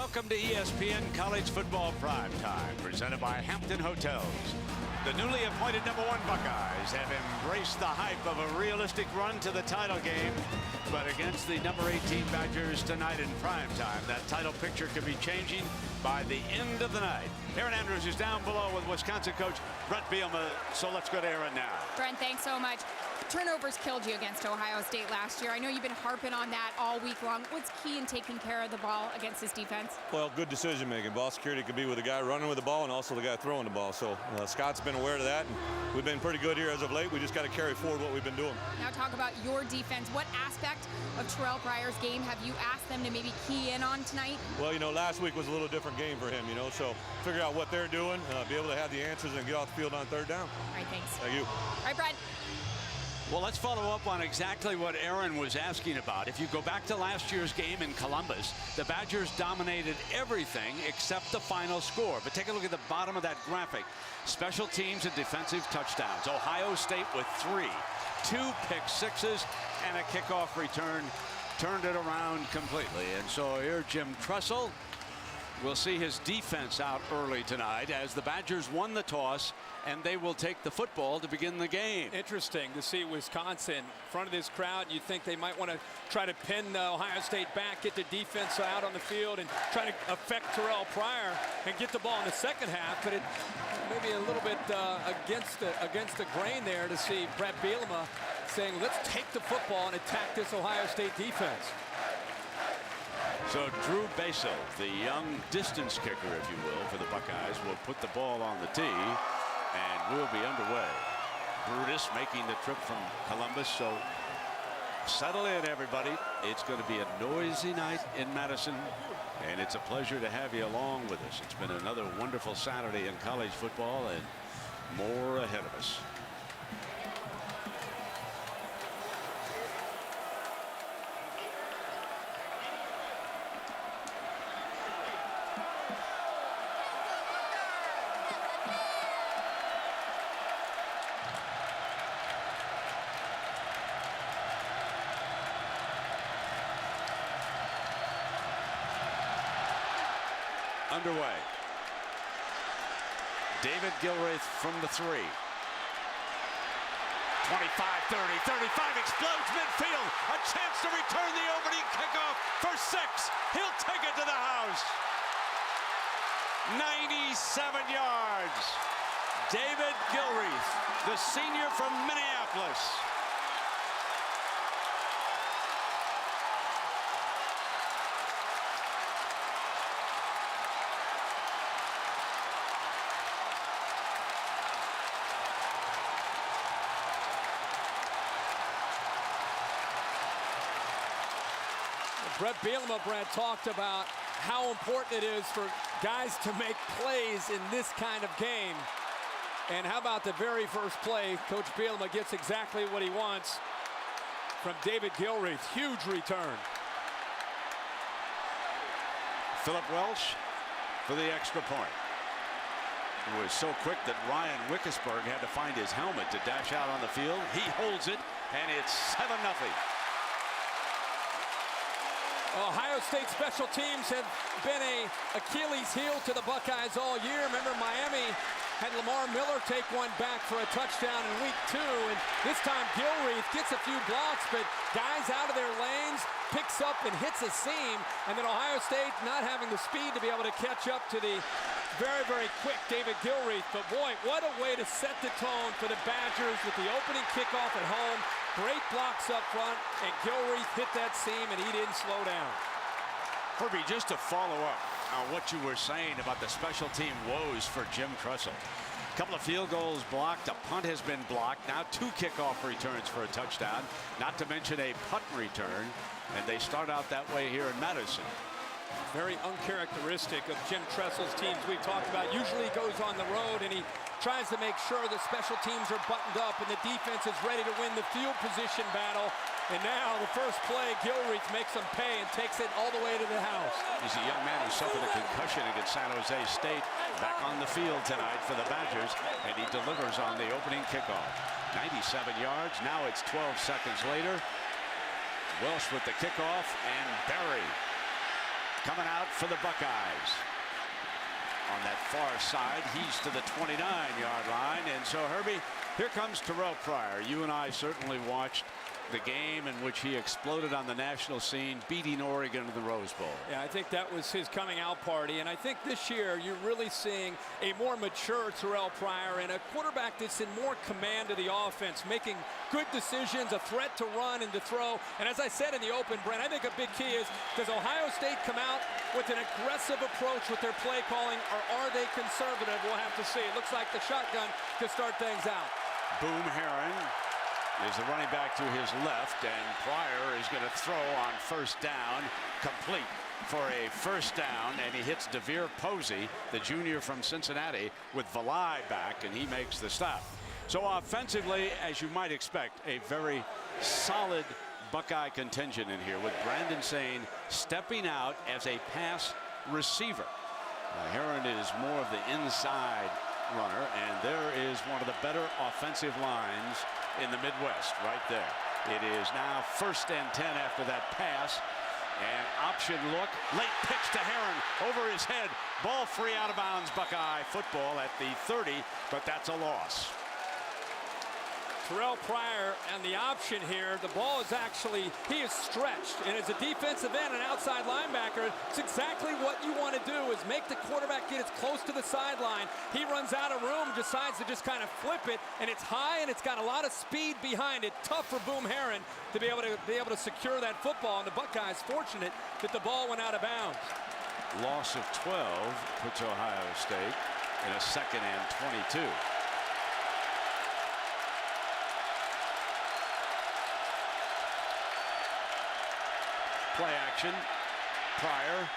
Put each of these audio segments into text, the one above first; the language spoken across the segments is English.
Welcome to ESPN College Football Primetime, presented by Hampton Hotels. The newly appointed #1 Buckeyes have embraced the hype of a realistic run to the title game, but against the #18 Badgers tonight in primetime, that title picture could be changing by the end of the night. Aaron Andrews is down below with Wisconsin coach Brent Bielema, so let's go to Aaron now. Brent, thanks so much. Turnovers killed you against Ohio State last year. I know you've been harping on that all week long. What's key in taking care of the ball against this defense? Well, good decision making. Ball security could be with the guy running with the ball and also the guy throwing the ball. So Scott's been aware of that, and we've been pretty good here as of late. We just got to carry forward what we've been doing. Now talk about your defense. What aspect of Terrell Pryor's game have you asked them to maybe key in on tonight? Well, last week was a little different game for him, so figure out what they're doing, be able to have the answers and get off the field on third down. All right, thanks. Thank you. All right, Brent. Well, let's follow up on exactly what Aaron was asking about. If you go back to last year's game in Columbus, the Badgers dominated everything except the final score. But take a look at the bottom of that graphic. Special teams and defensive touchdowns. Ohio State with 3, 2 pick sixes, and a kickoff return turned it around completely. And so here Jim Tressel will see his defense out early tonight as the Badgers won the toss, and they will take the football to begin the game. Interesting to see Wisconsin in front of this crowd. You think they might want to try to pin Ohio State back, get the defense out on the field, and try to affect Terrell Pryor and get the ball in the second half. But it maybe a little bit against the grain there to see Brett Bielema saying, let's take the football and attack this Ohio State defense. So Drew Basil, the young distance kicker, if you will, for the Buckeyes, will put the ball on the tee, and we'll be underway. Brutus making the trip from Columbus, so settle in, everybody. It's going to be a noisy night in Madison, and it's a pleasure to have you along with us. It's been another wonderful Saturday in college football, and more ahead of us. Underway. David Gilreath from the 3. 25, 30, 35, explodes midfield. A chance to return the opening kickoff for 6. He'll take it to the house. 97 yards. David Gilreath, the senior from Minneapolis. Brett Bielema, Brent, talked about how important it is for guys to make plays in this kind of game. And how about the very first play? Coach Bielema gets exactly what he wants from David Gilreath. Huge return. Philip Welsh for the extra point. He was so quick that Ryan Wickesburg had to find his helmet to dash out on the field. He holds it, and it's 7-0. Ohio State special teams have been a Achilles heel to the Buckeyes all year. Remember, Miami had Lamar Miller take one back for a touchdown in week 2, and this time Gilreath gets a few blocks, but guys out of their lanes, picks up and hits a seam, and then Ohio State not having the speed to be able to catch up to the very, very quick David Gilreath. But boy, what a way to set the tone for the Badgers with the opening kickoff at home. Great blocks up front, and Gilreath hit that seam, and he didn't slow down. Herbie, just to follow up on what you were saying about the special team woes for Jim Tressel. A couple of field goals blocked, a punt has been blocked, now 2 kickoff returns for a touchdown, not to mention a punt return, and they start out that way here in Madison. Very uncharacteristic of Jim Tressel's teams we've talked about. Usually he goes on the road and he tries to make sure the special teams are buttoned up and the defense is ready to win the field position battle. And now the first play, Gilreath makes them pay and takes it all the way to the house. He's a young man who suffered a concussion against San Jose State. Back on the field tonight for the Badgers, and he delivers on the opening kickoff. 97 yards. Now it's 12 seconds later. Welsh with the kickoff, and Berry coming out for the Buckeyes. On that far side, he's to the 29-yard line. And so, Herbie, here comes Terrell Pryor. You and I certainly watched the game in which he exploded on the national scene, beating Oregon in the Rose Bowl. Yeah, I think that was his coming out party. And I think this year you're really seeing a more mature Terrell Pryor and a quarterback that's in more command of the offense, making good decisions, a threat to run and to throw. And as I said in the open, Brent, I think a big key is, does Ohio State come out with an aggressive approach with their play calling, or are they conservative? We'll have to see. It looks like the shotgun could start things out. Boom Herron is the running back to his left, and Pryor is going to throw on first down, complete for a first down, and he hits DeVere Posey, the junior from Cincinnati, with Valai back, and he makes the stop. So offensively, as you might expect, a very solid Buckeye contingent in here, with Brandon Sane stepping out as a pass receiver. Herron is more of the inside runner, and there is one of the better offensive lines in the Midwest right there. It is now 1st and 10 after that pass, and option look, late pitch to Herron over his head, ball free, out of bounds. Buckeye football at the 30, but that's a loss. Terrell Pryor and the option here, the ball is actually, he is stretched, and as a defensive end and outside linebacker, it's exactly what you want to do, is make the quarterback get as close to the sideline. He runs out of room, decides to just kind of flip it, and it's high and it's got a lot of speed behind it. Tough for Boom Herron to be able to secure that football, and the Buckeyes fortunate that the ball went out of bounds. Loss of 12 puts Ohio State in a 2nd and 22. Play action. Pryor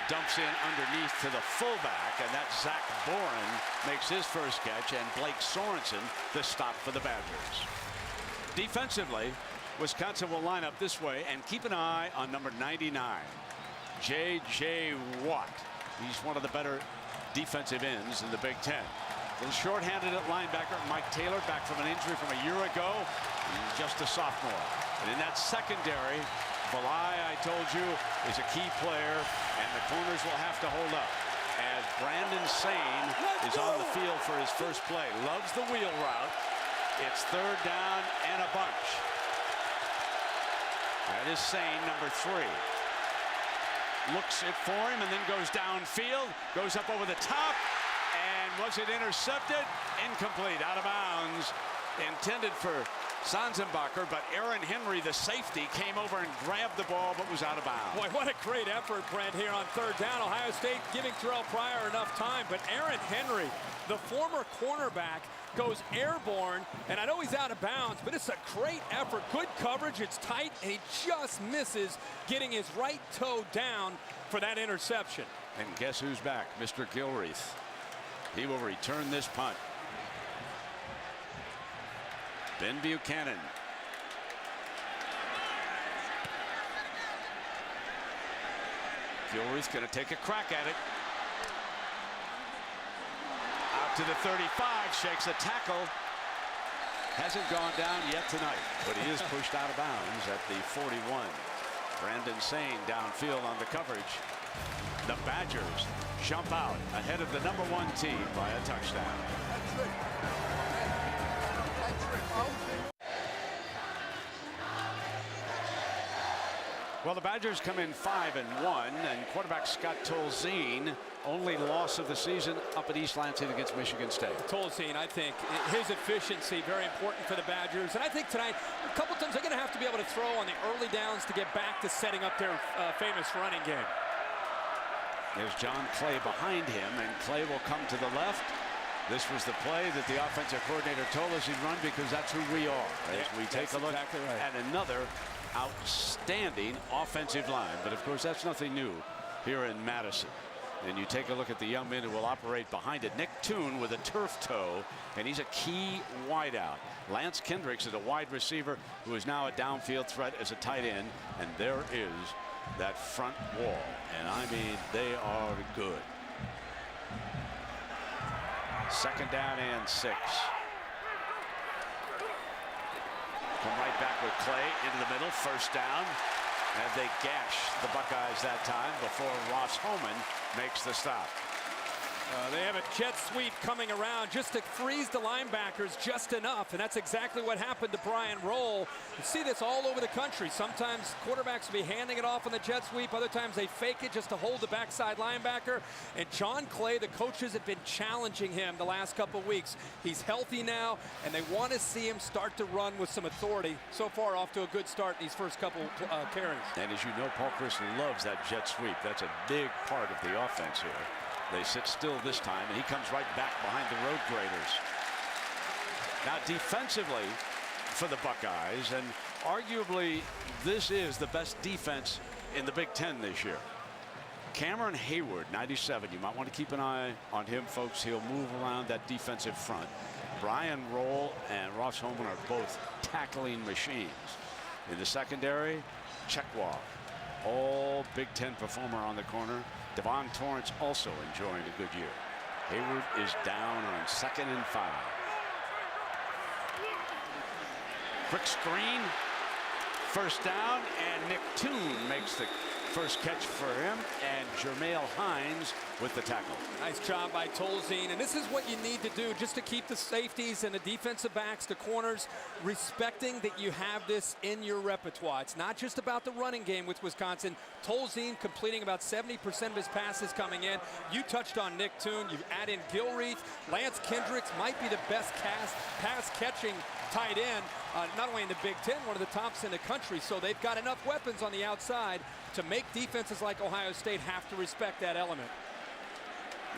dumps in underneath to the fullback, and that's Zach Boren makes his first catch, and Blake Sorensen the stop for the Badgers. Defensively, Wisconsin will line up this way and keep an eye on number 99, J.J. Watt. He's one of the better defensive ends in the Big Ten. A little short-handed at linebacker. Mike Taylor, back from an injury from a year ago. He's just a sophomore. And in that secondary, Valai, I told you, is a key player, and the corners will have to hold up as Brandon Sane is on the field for his first play. Loves the wheel route. It's 3rd down and a bunch. That is Sane, number 3. Looks it for him and then goes downfield, goes up over the top, and was it intercepted? Incomplete, out of bounds. Intended for Sanzenbacher, but Aaron Henry, the safety, came over and grabbed the ball, but was out of bounds. Boy, what a great effort, Brent, here on 3rd down. Ohio State giving Terrell Pryor enough time, but Aaron Henry, the former cornerback, goes airborne, and I know he's out of bounds, but it's a great effort. Good coverage, it's tight, and he just misses getting his right toe down for that interception. And guess who's back? Mr. Gilreath. He will return this punt. Ben Buchanan. Gilreath's going to take a crack at it. Out to the 35, shakes a tackle. Hasn't gone down yet tonight, but he is pushed out of bounds at the 41. Brandon Sane downfield on the coverage. The Badgers jump out ahead of the number 1 team by a touchdown. Well, the Badgers come in 5-1, and quarterback Scott Tolzien, only loss of the season up at East Lansing against Michigan State. Tolzien, I think his efficiency very important for the Badgers, and I think tonight a couple times they're going to have to be able to throw on the early downs to get back to setting up their famous running game. There's John Clay behind him, and Clay will come to the left. This was the play that the offensive coordinator told us he'd run because that's who we are. As we take a look at another outstanding offensive line. But of course, that's nothing new here in Madison. And you take a look at the young men who will operate behind it. Nick Toon with a turf toe, and he's a key wideout. Lance Kendricks is a wide receiver who is now a downfield threat as a tight end. And there is that front wall. And I mean, they are good. 2nd down and 6. Come right back with Clay into the middle. 1st down. And they gash the Buckeyes that time before Ross Holman makes the stop. They have a jet sweep coming around just to freeze the linebackers just enough, and that's exactly what happened to Brian Roll. You see this all over the country. Sometimes quarterbacks will be handing it off on the jet sweep. Other times they fake it just to hold the backside linebacker. And John Clay, the coaches have been challenging him the last couple of weeks. He's healthy now, and they want to see him start to run with some authority. So far, off to a good start in these first couple carries. And as you know, Paul Chris loves that jet sweep. That's a big part of the offense here. They sit still this time, and he comes right back behind the road graders. Now defensively for the Buckeyes, and arguably this is the best defense in the Big Ten this year. Cameron Hayward, 97. You might want to keep an eye on him, folks. He'll move around that defensive front. Brian Roll and Ross Holman are both tackling machines. In the secondary, Chekwa, all Big Ten performer on the corner. Devon Torrance also enjoying a good year. Hayward is down on 2nd and 5. Quick screen, first down, and Nick Toon makes the first catch for him, and Jermail Hines with the tackle. Nice job by Tolzien, and this is what you need to do just to keep the safeties and the defensive backs, the corners, respecting that you have this in your repertoire. It's not just about the running game with Wisconsin. Tolzien completing about 70% of his passes coming in. You touched on Nick Toon. You add in Gilreath. Lance Kendricks might be the best pass-catching tight end, not only in the Big Ten, one of the tops in the country. So they've got enough weapons on the outside to make defenses like Ohio State have to respect that element.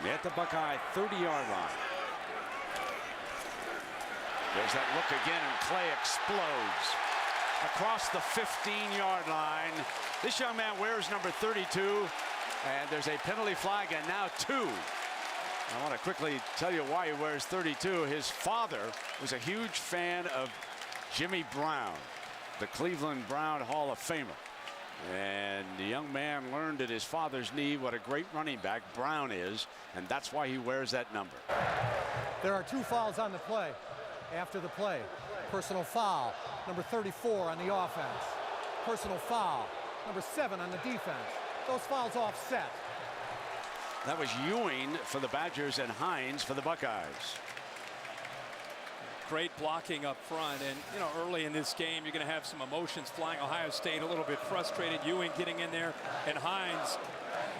At the Buckeye 30-yard line. There's that look again, and Clay explodes across the 15-yard line. This young man wears number 32, and there's a penalty flag, and now 2. I want to quickly tell you why he wears 32. His father was a huge fan of Jimmy Brown, the Cleveland Brown Hall of Famer. And the young man learned at his father's knee what a great running back Brown is, and that's why he wears that number. There are 2 fouls on the play. After the play, personal foul, number 34 on the offense. Personal foul, number 7 on the defense. Those fouls offset. That was Ewing for the Badgers and Hines for the Buckeyes. Great blocking up front, and you know, early in this game you're going to have some emotions flying. Ohio State a little bit frustrated. Ewing getting in there, and Hines,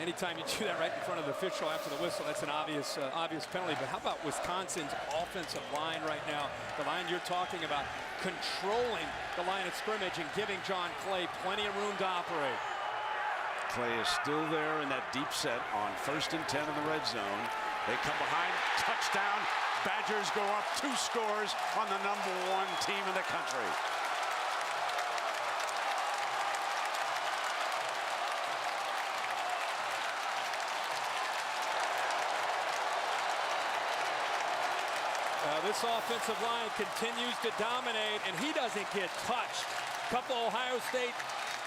anytime you do that right in front of the official after the whistle, that's an obvious penalty. But how about Wisconsin's offensive line right now? The line you're talking about, controlling the line of scrimmage and giving John Clay plenty of room to operate. Clay is still there in that deep set on 1st and 10 in the red zone. They come behind, touchdown. Badgers go up 2 scores on the #1 team in the country. This offensive line continues to dominate, and he doesn't get touched. Couple Ohio State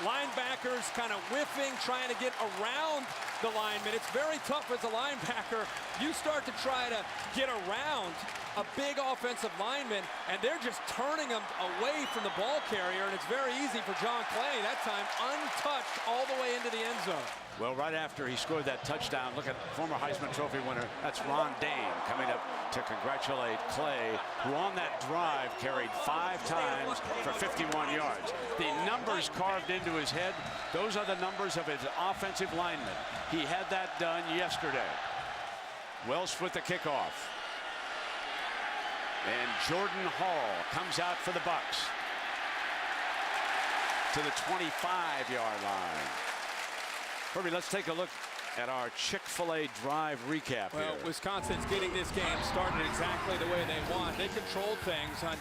linebackers kind of whiffing, trying to get around the lineman. It's very tough as a linebacker. You start to try to get around a big offensive lineman, and they're just turning him away from the ball carrier, and it's very easy for John Clay, that time untouched all the way into the end zone. Well, right after he scored that touchdown, look at former Heisman Trophy winner, that's Ron Dane, coming up to congratulate Clay, who on that drive carried 5 times for 51 yards. The numbers carved into his head, those are the numbers of his offensive lineman. He had that done yesterday. Welsh with the kickoff. And Jordan Hall comes out for the Bucks to the 25-yard line. Herbie, let's take a look at our Chick-fil-A drive recap well, here. Wisconsin's getting this game started exactly the way they want. They controlled things on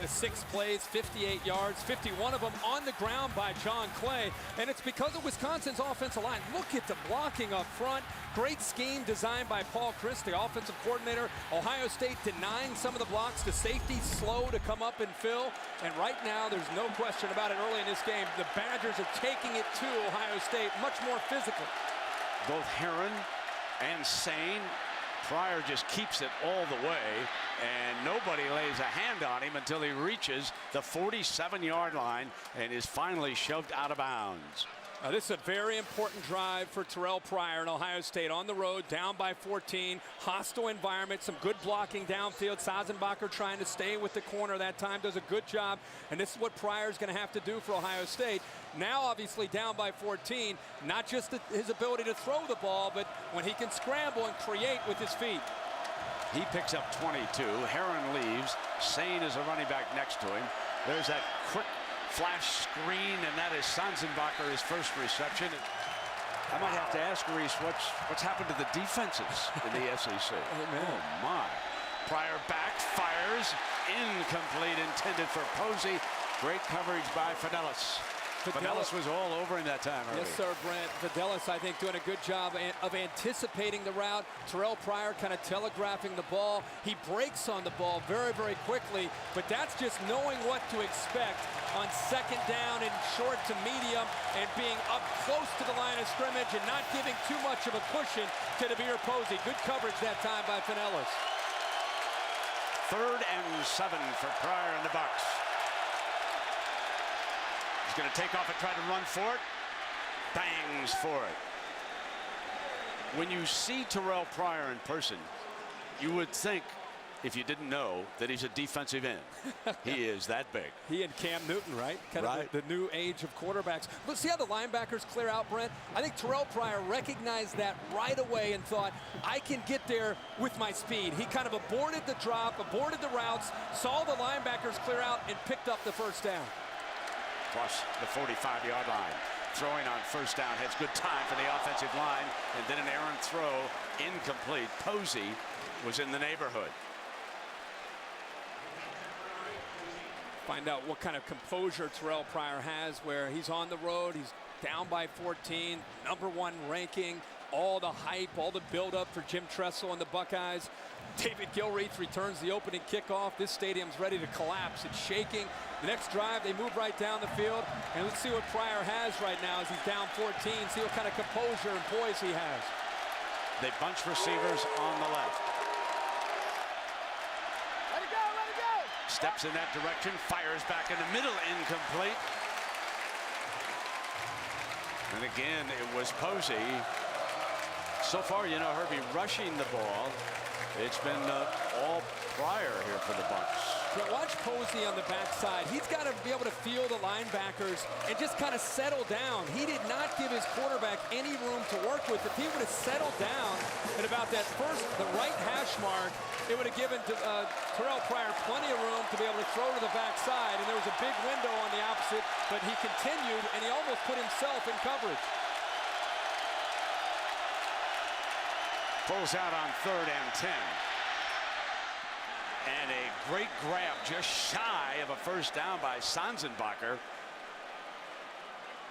6 plays, 58 yards, 51 of them on the ground by John Clay. And it's because of Wisconsin's offensive line. Look at the blocking up front. Great scheme designed by Paul Chris, the offensive coordinator. Ohio State denying some of the blocks to safety, slow to come up and fill. And right now, there's no question about it early in this game. The Badgers are taking it to Ohio State much more physical. Both Herron and Sane. Pryor just keeps it all the way, and nobody lays a hand on him until he reaches the 47-yard line and is finally shoved out of bounds. This is a very important drive for Terrell Pryor in Ohio State. On the road, down by 14, hostile environment, some good blocking downfield. Sazzenbacher trying to stay with the corner that time, does a good job. And this is what Pryor's going to have to do for Ohio State. Now, obviously, down by 14, not just his ability to throw the ball, but when he can scramble and create with his feet. He picks up 22. Heron leaves. Sane is a running back next to him. There's that quick flash screen, and that is Sazzenbacher, his first reception. I might have to ask Reese what's happened to the defenses in the SEC. Oh my. Pryor back, fires, incomplete, intended for Posey. Great coverage by Fidelis. Fidelis was all over him that time. Yes, sir, Brent. Fidelis, I think, doing a good job of anticipating the route. Terrell Pryor kind of telegraphing the ball. He breaks on the ball very, very quickly, but that's just knowing what to expect on second down and short to medium and being up close to the line of scrimmage and not giving too much of a cushion to Devere Posey. Good coverage that time by Fidelis. 3rd and 7 for Pryor and the Bucks. He's going to take off and try to run for it. Bangs for it. When you see Terrell Pryor in person, you would think, if you didn't know, that he's a defensive end. He is that big. He and Cam Newton, right? Kind of the new age of quarterbacks. But see how the linebackers clear out, Brent? I think Terrell Pryor recognized that right away and thought, I can get there with my speed. He kind of aborted the drop, aborted the routes, saw the linebackers clear out, and picked up the first down. Plus the 45-yard line. Throwing on first down, has good time for the offensive line, and then an errant throw, incomplete. Posey was in the neighborhood. Find out what kind of composure Terrell Pryor has, where he's on the road, he's down by 14, #1 ranking, all the hype, all the buildup for Jim Tressel and the Buckeyes. David Gilreath returns the opening kickoff. This stadium's ready to collapse. It's shaking. The next drive, they move right down the field. And let's see what Pryor has right now as he's down 14. See what kind of composure and poise he has. They bunch receivers on the left. Let it go, let it go! Steps in that direction, fires back in the middle, incomplete. And again, it was Posey. So far, you know, Herbie rushing the ball. It's been all Pryor here for the Bucks. But watch Posey on the backside. He's got to be able to feel the linebackers and just kind of settle down. He did not give his quarterback any room to work with. If he would have settled down at about that the right hash mark, it would have given Terrell Pryor plenty of room to be able to throw to the backside. And there was a big window on the opposite, but he continued, and he almost put himself in coverage. Pulls out on 3rd and 10. And a great grab, just shy of a first down by Sazzenbacher.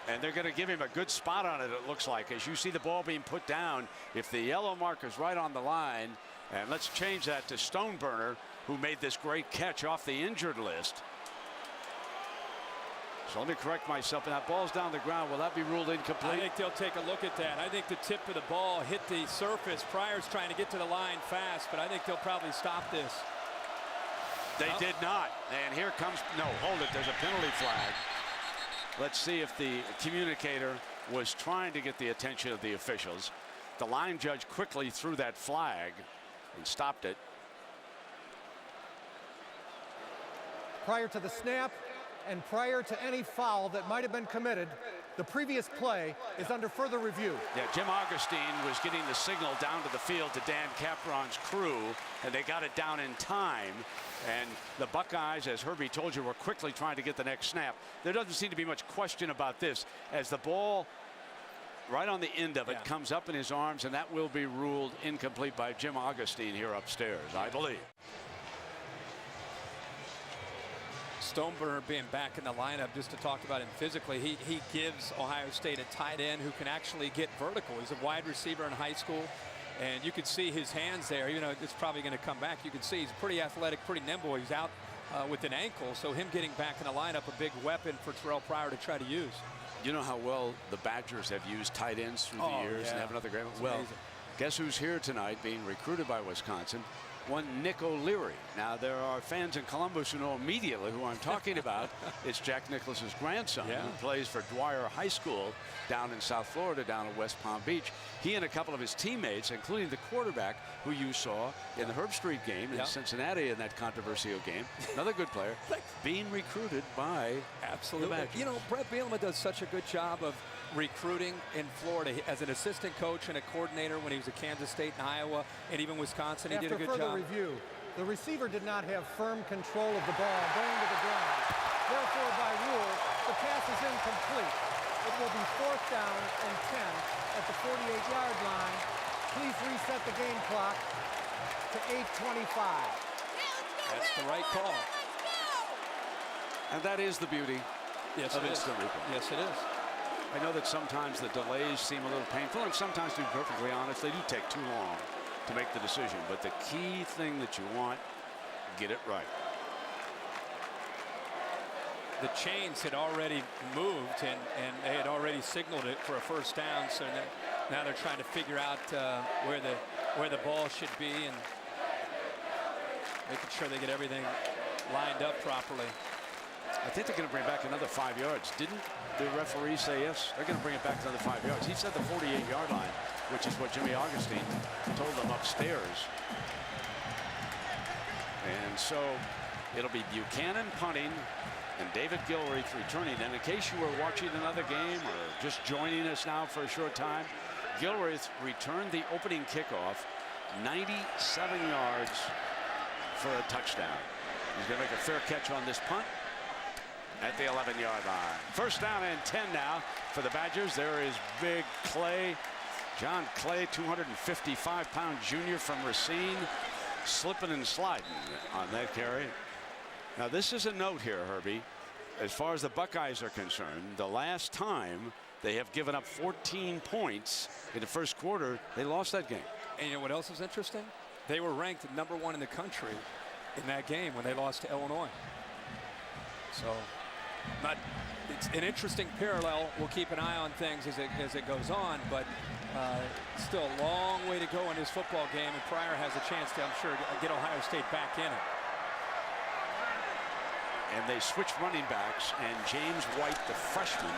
And they're going to give him a good spot on it, it looks like, as you see the ball being put down. If the yellow marker's right on the line, and let's change that to Stoneburner, who made this great catch off the injured list. So let me correct myself. And that ball's down the ground. Will that be ruled incomplete? I think they'll take a look at that. I think the tip of the ball hit the surface. Pryor's trying to get to the line fast, but I think they'll probably stop this. They did not. And here comes, no, hold it. There's a penalty flag. Let's see if the communicator was trying to get the attention of the officials. The line judge quickly threw that flag and stopped it. Prior to the snap and prior to any foul that might have been committed, the previous play is under further review. Yeah, Jim Augustine was getting the signal down to the field to Dan Capron's crew, and they got it down in time. And the Buckeyes, as Herbie told you, were quickly trying to get the next snap. There doesn't seem to be much question about this, as the ball right on the end of it comes up in his arms, and that will be ruled incomplete by Jim Augustine here upstairs, I believe. Stoneburner being back in the lineup, just to talk about him physically, he gives Ohio State a tight end who can actually get vertical. He's a wide receiver in high school, and you can see his hands there. You know, it's probably going to come back. You can see he's pretty athletic, pretty nimble. He's out with an ankle, so him getting back in the lineup, a big weapon for Terrell Pryor to try to use. You know how well the Badgers have used tight ends through the years and have another great one? Well, guess who's here tonight being recruited by Wisconsin? one Nick O'Leary. Now, there are fans in Columbus who know immediately who I'm talking about. It's Jack Nicklaus's grandson, Yeah. who plays for Dwyer High School down in South Florida, down in West Palm Beach. He and a couple of his teammates, including the quarterback who you saw in the Herb Street game in Cincinnati in that controversial game, another good player, being recruited by Absolutely. the Badgers. You know, Brett Bielema does such a good job of recruiting in Florida. As an assistant coach and a coordinator when he was at Kansas State and Iowa and even Wisconsin, he did a good After job. further review, the receiver did not have firm control of the ball going to the ground. Therefore, by rule, the pass is incomplete. It will be 4th down and 10 at the 48-yard line. Please reset the game clock to 8:25. That's the right call. And that is the beauty Yes, of it is. instant replay. Yes, it is. I know that sometimes the delays seem a little painful, and sometimes, to be perfectly honest, they do take too long to make the decision. But the key thing that you want, get it right. The chains had already moved, and they had already signaled it for a first down. So now they're trying to figure out where the ball should be and making sure they get everything lined up properly. I think they're going to bring back another 5 yards. Didn't the referee say yes? They're going to bring it back another 5 yards. He said the 48-yard line, which is what Jimmy Augustine told them upstairs. And so it'll be Buchanan punting and David Gilreath returning. And in case you were watching another game or just joining us now for a short time, Gilreath returned the opening kickoff 97 yards for a touchdown. He's going to make a fair catch on this punt at the 11-yard line. First down and 10 now for the Badgers. There is Big Clay. John Clay, 255-pound junior from Racine, slipping and sliding on that carry. Now, this is a note here, Herbie. As far as the Buckeyes are concerned, the last time they have given up 14 points in the first quarter, they lost that game. And you know what else is interesting? They were ranked #1 in the country in that game when they lost to Illinois. So it's an interesting parallel. We'll keep an eye on things as it goes on, but still a long way to go in this football game, and Pryor has a chance to, I'm sure, get Ohio State back in it. And they switched running backs, and James White, the freshman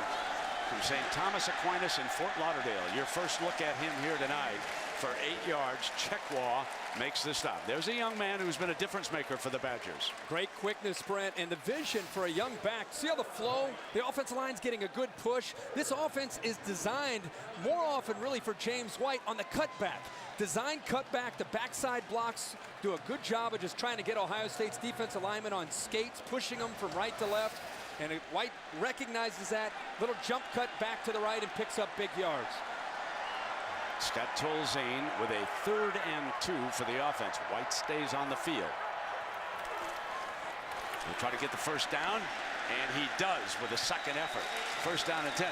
from St. Thomas Aquinas in Fort Lauderdale. Your first look at him here tonight for 8 yards. Chekwa makes the stop. There's a young man who's been a difference maker for the Badgers. Great quickness, Brent, and the vision for a young back. See how the flow, the offensive line's getting a good push. This offense is designed more often really for James White on the cutback. Design cutback, the backside blocks do a good job of just trying to get Ohio State's defensive linemen on skates, pushing them from right to left. And White recognizes that. Little jump cut back to the right and picks up big yards. Scott Tolzien with a 3rd and 2 for the offense. White stays on the field. He'll try to get the first down, and he does with a second effort. First down and 10.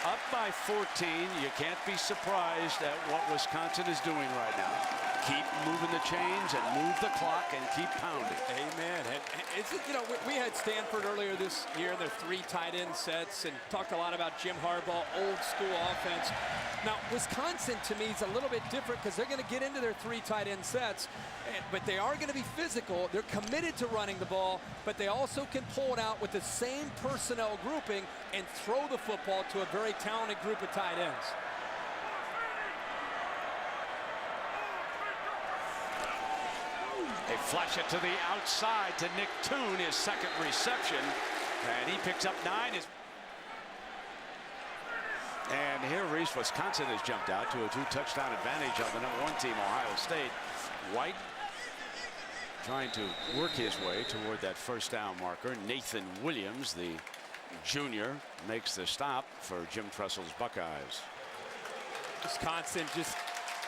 Up by 14. You can't be surprised at what Wisconsin is doing right now. Keep moving the chains and move the clock and keep pounding. Amen. And it's, you know, we had Stanford earlier this year, their 3 tight end sets, and talked a lot about Jim Harbaugh, old school offense. Now, Wisconsin, to me, is a little bit different because they're going to get into their 3 tight end sets, but they are going to be physical. They're committed to running the ball, but they also can pull it out with the same personnel grouping and throw the football to a very talented group of tight ends. They flash it to the outside to Nick Toon, his second reception, and he picks up 9. And here, Reese, Wisconsin has jumped out to a 2-touchdown advantage on the #1 team, Ohio State. White trying to work his way toward that first down marker. Nathan Williams, the junior, makes the stop for Jim Tressel's Buckeyes. Wisconsin just,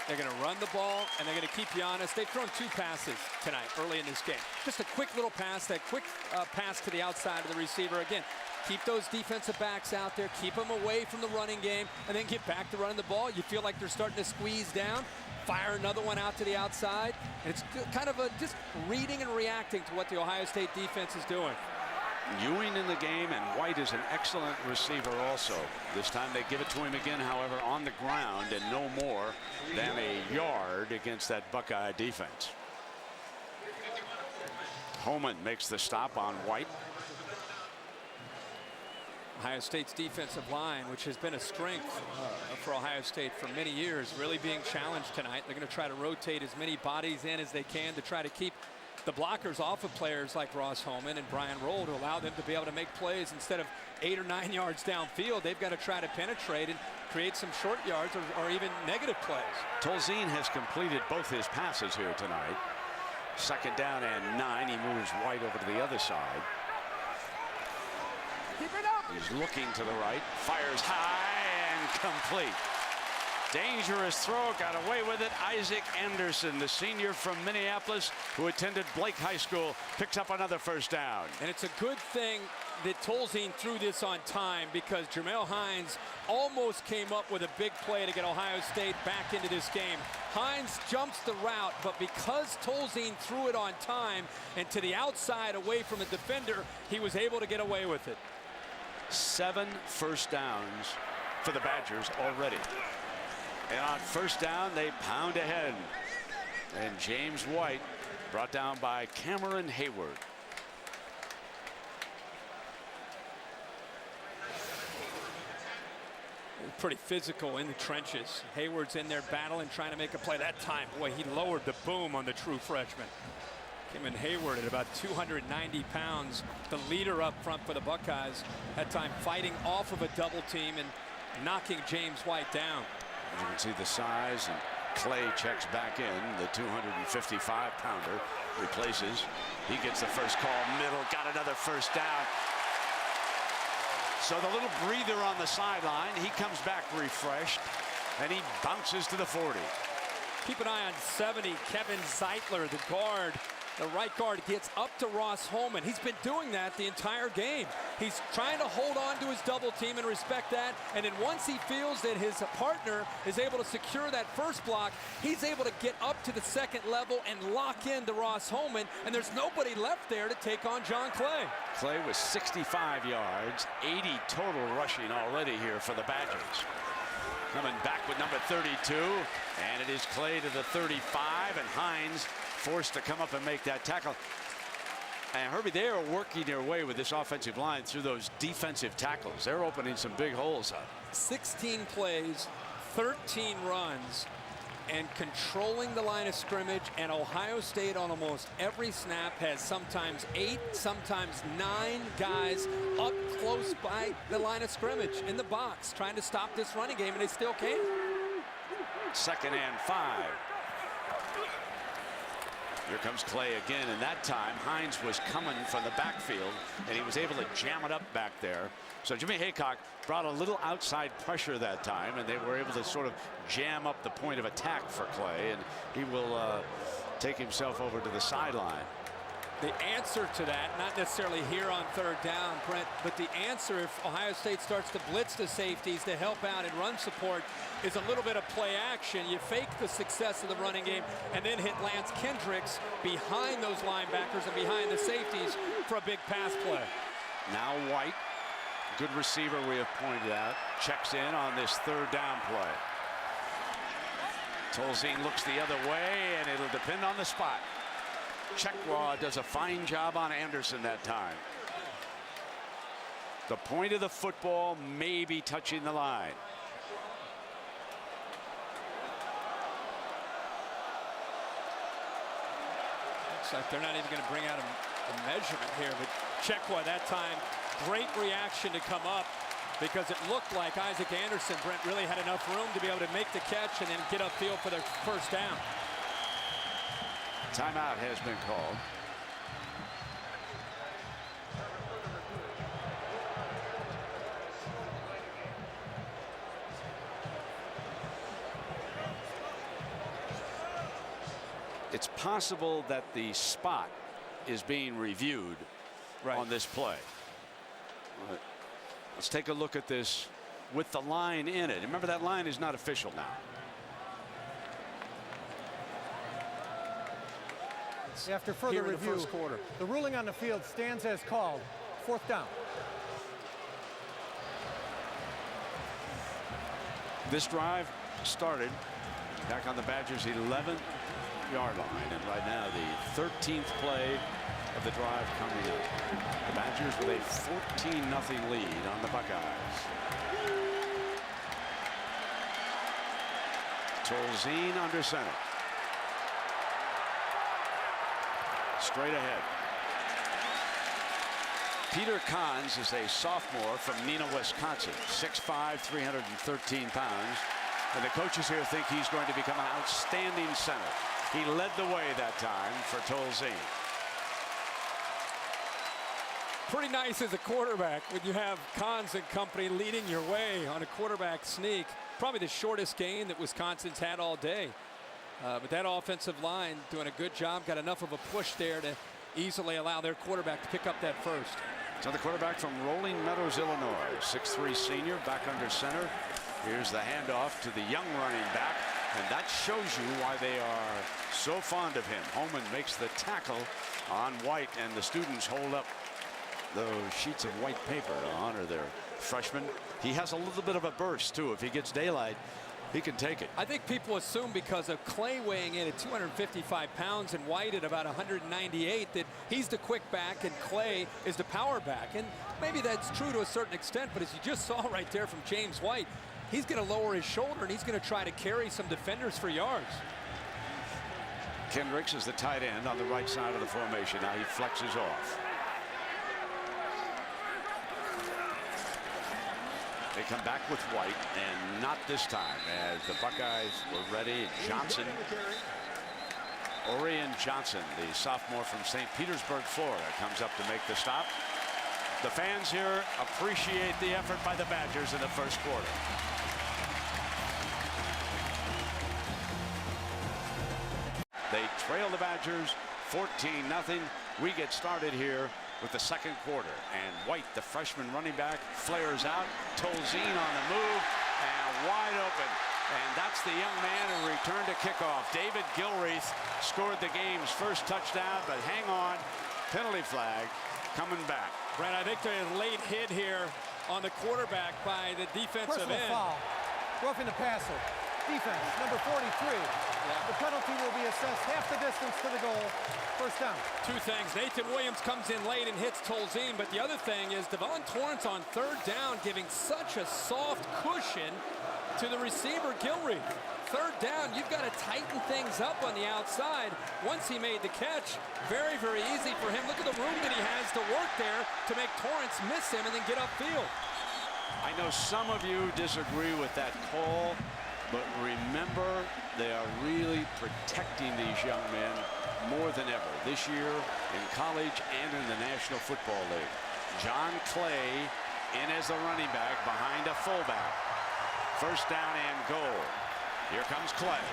they're going to run the ball, and they're going to keep you honest. They've thrown 2 passes tonight early in this game. Just a quick little pass, that quick pass to the outside of the receiver. Again, keep those defensive backs out there, keep them away from the running game, and then get back to running the ball. You feel like they're starting to squeeze down, fire another one out to the outside. And it's kind of just reading and reacting to what the Ohio State defense is doing. Ewing in the game, and White is an excellent receiver also. This time they give it to him again, however, on the ground, and no more than a yard against that Buckeye defense. Homan makes the stop on White. Ohio State's defensive line, which has been a strength for Ohio State for many years, really being challenged tonight. They're going to try to rotate as many bodies in as they can to try to keep the blockers off of players like Ross Homan and Brian Roll to allow them to be able to make plays instead of 8 or 9 yards downfield. They've got to try to penetrate and create some short yards or even negative plays. Tolzien has completed both his passes here tonight. 2nd down and 9. He moves White over to the other side. Keep it up. He's looking to the right, fires high and complete. Dangerous throw, got away with it. Isaac Anderson, the senior from Minneapolis who attended Blake High School, picks up another 1st down. And it's a good thing that Tolzien threw this on time, because Jermel Hines almost came up with a big play to get Ohio State back into this game. Hines jumps the route, but because Tolzien threw it on time and to the outside away from the defender, he was able to get away with it. 7 1st downs for the Badgers already. And on 1st down, they pound ahead. And James White brought down by Cameron Hayward. Pretty physical in the trenches. Hayward's in there battling, trying to make a play. That time, boy, he lowered the boom on the true freshman. Cameron Hayward at about 290 pounds, the leader up front for the Buckeyes. That time fighting off of a double team and knocking James White down. You can see the size, and Clay checks back in. The 255-pounder replaces. He gets the first call, middle, got another 1st down. So the little breather on the sideline, he comes back refreshed, and he bounces to the 40. Keep an eye on 70, Kevin Zeitler, the guard. The right guard gets up to Ross Holman. He's been doing that the entire game. He's trying to hold on to his double team and respect that. And then once he feels that his partner is able to secure that first block, he's able to get up to the 2nd level and lock into Ross Holman. And there's nobody left there to take on John Clay. Clay was 65 yards, 80 total rushing already here for the Badgers. Coming back with number 32, and it is Clay to the 35, and Hines forced to come up and make that tackle. And Herbie, they are working their way with this offensive line through those defensive tackles. They're opening some big holes up. 16 plays, 13 runs, and controlling the line of scrimmage. And Ohio State on almost every snap has sometimes 8, sometimes 9 guys up close by the line of scrimmage in the box trying to stop this running game, and they still can't. 2nd and 5. Here comes Clay again, and that time Hines was coming from the backfield, and he was able to jam it up back there. So Jimmy Haycock brought a little outside pressure that time, and they were able to sort of jam up the point of attack for Clay, and he will take himself over to the sideline. The answer to that, not necessarily here on 3rd down, Brent, but the answer if Ohio State starts to blitz the safeties to help out and run support is a little bit of play action. You fake the success of the running game and then hit Lance Kendricks behind those linebackers and behind the safeties for a big pass play. Now White, good receiver we have pointed out, checks in on this 3rd down play. Tolzien looks the other way, and it'll depend on the spot. Chekwa does a fine job on Anderson that time. The point of the football may be touching the line. Looks like they're not even going to bring out a measurement here, but Chekwa that time, great reaction to come up, because it looked like Isaac Anderson, Brent, really had enough room to be able to make the catch and then get upfield for their 1st down. Timeout has been called. It's possible that the spot is being reviewed on this play. Let's take a look at this with the line in it. Remember, that line is not official now. After further review, the ruling on the field stands as called. 4th down. This drive started back on the Badgers' 11-yard line, and right now the 13th play of the drive coming up. The Badgers with a 14-0 lead on the Buckeyes. Tolzien under center. Straight ahead. Peter Kahns is a sophomore from Neenah, Wisconsin. 6'5", 313 pounds. And the coaches here think he's going to become an outstanding center. He led the way that time for Tolzien. Pretty nice as a quarterback when you have Kahns and company leading your way on a quarterback sneak. Probably the shortest gain that Wisconsin's had all day. But that offensive line doing a good job. Got enough of a push there to easily allow their quarterback to pick up that first. So the quarterback from Rolling Meadows, Illinois, 6'3" senior, back under center. Here's the handoff to the young running back, and that shows you why they are so fond of him. Holman makes the tackle on White, and the students hold up those sheets of white paper to honor their freshman. He has a little bit of a burst, too. If he gets daylight, he can take it. I think people assume because of Clay weighing in at 255 pounds and White at about 198 that he's the quick back and Clay is the power back. And maybe that's true to a certain extent, but as you just saw right there from James White, he's going to lower his shoulder and he's going to try to carry some defenders for yards. Kendricks is the tight end on the right side of the formation. Now he flexes off. They come back with White, and not this time, as the Buckeyes were ready. Johnson, Orion Johnson, the sophomore from St. Petersburg, Florida, comes up to make the stop. The fans here appreciate the effort by the Badgers in the first quarter. They trail the Badgers 14-0. We get started here with the second quarter, and White, the freshman running back, flares out. Tolzien on the move and wide open, and that's the young man who returned to kickoff. David Gilreath scored the game's first touchdown, but hang on, penalty flag coming back. Brent, I think there's a late hit here on the quarterback by the defensive Personal end. foul. Roughing the passer. Defense, number 43. The penalty will be assessed half the distance to the goal. First down. Two things. Nathan Williams comes in late and hits Tolzien, but the other thing is Devon Torrance on third down giving such a soft cushion to the receiver Gilreath. Third down, you've got to tighten things up on the outside. Once he made the catch, very, very easy for him. Look at the room that he has to work there to make Torrance miss him and then get upfield. I know some of you disagree with that call, but remember, they are really protecting these young men more than ever this year in college and in the National Football League. John Clay in as the running back behind a fullback. First down and goal. Here comes Clay.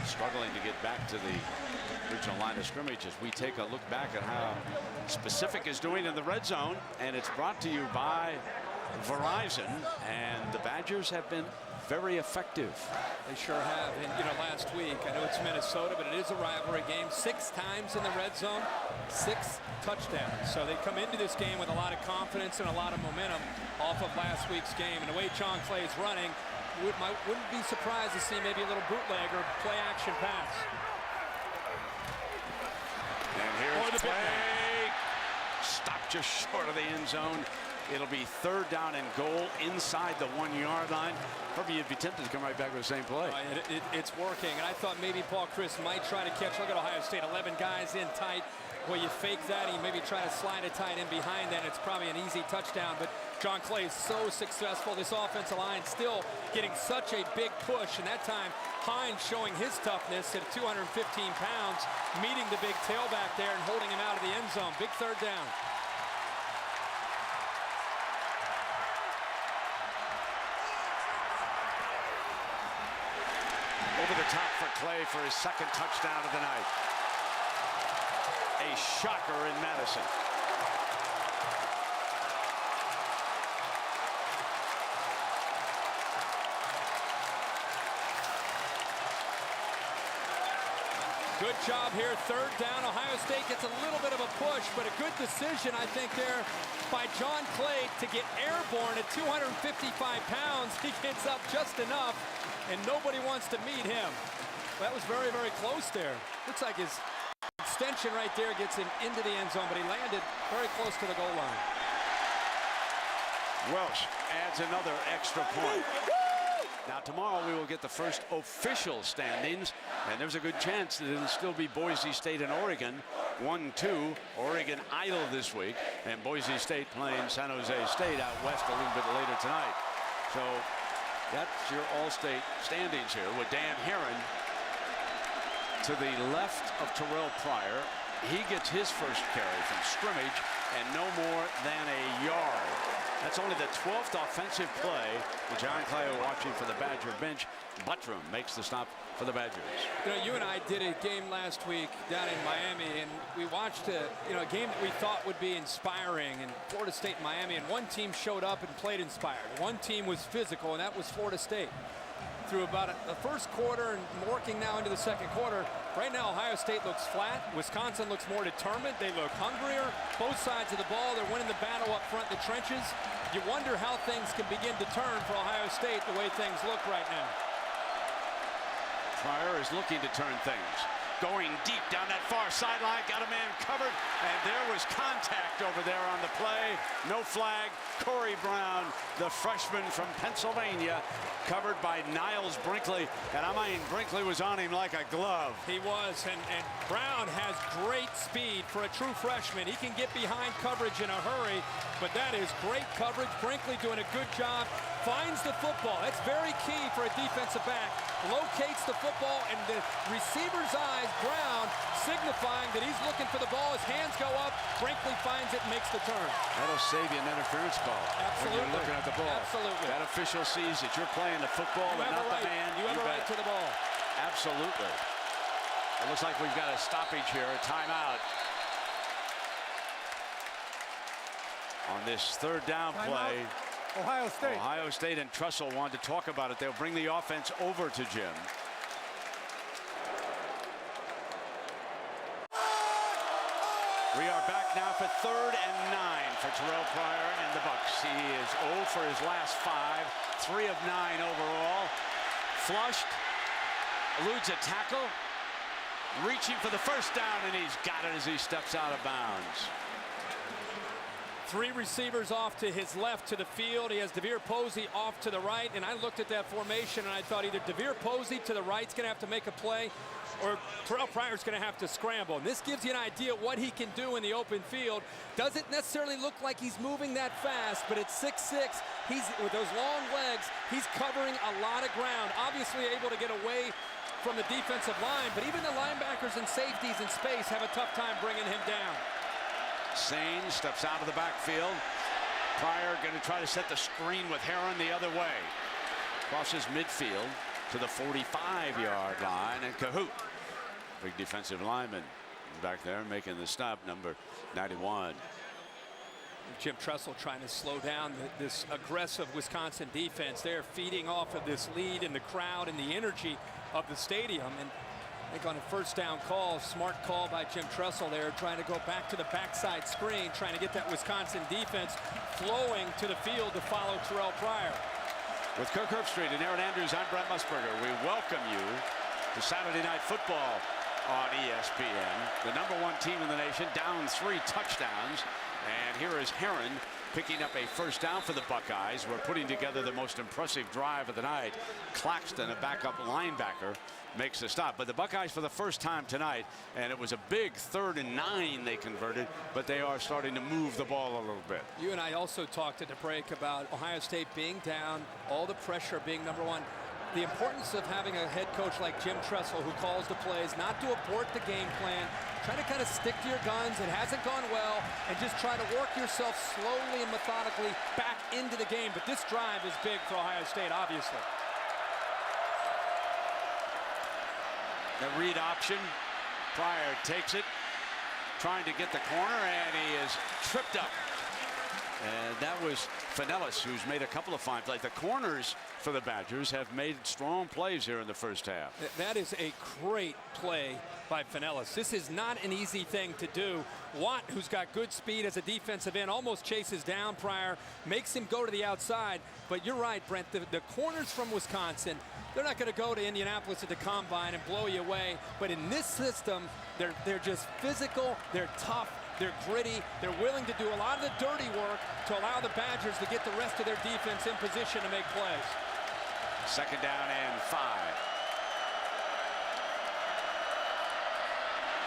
Struggling to get back to the original line of scrimmage as we take a look back at how Specific is doing in the red zone, and it's brought to you by Verizon, and the Badgers have been very effective. They sure have. And, you know, last week, I know it's Minnesota, but it is a rivalry game. 6 times in the red zone, 6 touchdowns. So they come into this game with a lot of confidence and a lot of momentum off of last week's game. And the way John Clay is running, wouldn't be surprised to see maybe a little bootleg or play action pass. And here's Clay. Stopped just short of the end zone. It'll be third down and goal inside the 1-yard line. Probably you'd be tempted to come right back with the same play. It's working, and I thought maybe Paul Chris might try to catch. Look at Ohio State, 11 guys in tight. Well, you fake that, you maybe try to slide a tight end behind that. It's probably an easy touchdown, but John Clay is so successful. This offensive line still getting such a big push, and that time Hines showing his toughness at 215 pounds, meeting the big tailback there and holding him out of the end zone. Big third down. Over the top for Clay for his second touchdown of the night. A shocker in Madison. Good job here, third down. Ohio State gets a little bit of a push, but a good decision, I think, there by John Clay to get airborne at 255 pounds. He gets up just enough, and nobody wants to meet him. That was very, very close there. Looks like his extension right there gets him into the end zone, but he landed very close to the goal line. Welsh adds another extra point. Now tomorrow we will get the first official standings, and there's a good chance that it'll still be Boise State and Oregon 1-2. Oregon idle this week, and Boise State playing San Jose State out west a little bit later tonight. So that's your all-state standings here with Dan Herron to the left of Terrell Pryor. He gets his first carry from scrimmage and no more than a yard. That's only the 12th offensive play. John Clay watching for the Badger bench. Buttram makes the stop for the Badgers. You know, you and I did a game last week down in Miami, and we watched a game that we thought would be inspiring, and Florida State and Miami, and one team showed up and played inspired. One team was physical, and that was Florida State. Through about the first quarter and working now into the second quarter, right now Ohio State looks flat. Wisconsin looks more determined. They look hungrier. Both sides of the ball, they're winning the battle up front in the trenches. You wonder how things can begin to turn for Ohio State the way things look right now. Pryor is looking to turn things. Going deep down that far sideline, got a man covered, and there was contact over there on the play. No flag. Corey Brown, the freshman from Pennsylvania, covered by Niles Brinkley, and I mean, Brinkley was on him like a glove. He was, and Brown has great speed for a true freshman. He can get behind coverage in a hurry, but that is great coverage. Brinkley doing a good job. Finds the football. That's very key for a defensive back. Locates the football, and the receiver's eyes, Brown, signifying that he's looking for the ball. His hands go up. Brinkley finds it and makes the turn. That'll save you an interference call. Absolutely. When you're looking at the ball. Absolutely. That official sees that you're playing the football and not the man. You have a right to the ball. Absolutely. It looks like we've got a stoppage here, a timeout. On this third down play. Ohio State. Ohio State and Trussell wanted to talk about it. They'll bring the offense over to Jim. We are back now for 3rd and 9 for Terrell Pryor and the Bucks. He is 0 for his last 5, 3 of 9 overall. Flushed, eludes a tackle, reaching for the first down, and he's got it as he steps out of bounds. 3 receivers off to his left to the field. He has DeVere Posey off to the right, and I looked at that formation and I thought either DeVere Posey to the right's going to have to make a play, or Terrell Pryor's going to have to scramble. And this gives you an idea what he can do in the open field. Doesn't necessarily look like he's moving that fast, but at 6'6", he's with those long legs, he's covering a lot of ground. Obviously able to get away from the defensive line, but even the linebackers and safeties in space have a tough time bringing him down. Sane steps out of the backfield. Pryor going to try to set the screen with Herron the other way. Crosses midfield to the 45-yard line, and Cahoot, big defensive lineman, back there making the stop, number 91. Jim Trussell trying to slow down this aggressive Wisconsin defense. They're feeding off of this lead and the crowd and the energy of the stadium. And I think on a first down call, smart call by Jim Trussell there, trying to go back to the backside screen, trying to get that Wisconsin defense flowing to the field to follow Terrell Pryor. With Kirk Herbstreit and Aaron Andrews, I'm Brent Musburger. We welcome you to Saturday Night Football on ESPN. The #1 team in the nation, down 3 touchdowns. And here is Herron picking up a first down for the Buckeyes. We're putting together the most impressive drive of the night. Claxton, a backup linebacker, makes the stop. But the Buckeyes for the first time tonight, and it was a big 3rd and 9 they converted, but they are starting to move the ball a little bit. You and I also talked at the break about Ohio State being down, all the pressure being #1. The importance of having a head coach like Jim Trussell who calls the plays, not to abort the game plan, try to kind of stick to your guns. It hasn't gone well, and just try to work yourself slowly and methodically back into the game. But this drive is big for Ohio State, obviously. The read option. Pryor takes it, trying to get the corner, and he is tripped up. And that was Finellis, who's made a couple of fine plays. The corners for the Badgers have made strong plays here in the first half. That is a great play by Finellis. This is not an easy thing to do. Watt, who's got good speed as a defensive end, almost chases down Pryor, makes him go to the outside. But you're right, Brent, the corners from Wisconsin, they're not going to go to Indianapolis at the combine and blow you away. But in this system, they're just physical, they're tough, they're gritty, they're willing to do a lot of the dirty work to allow the Badgers to get the rest of their defense in position to make plays. Second down and 5.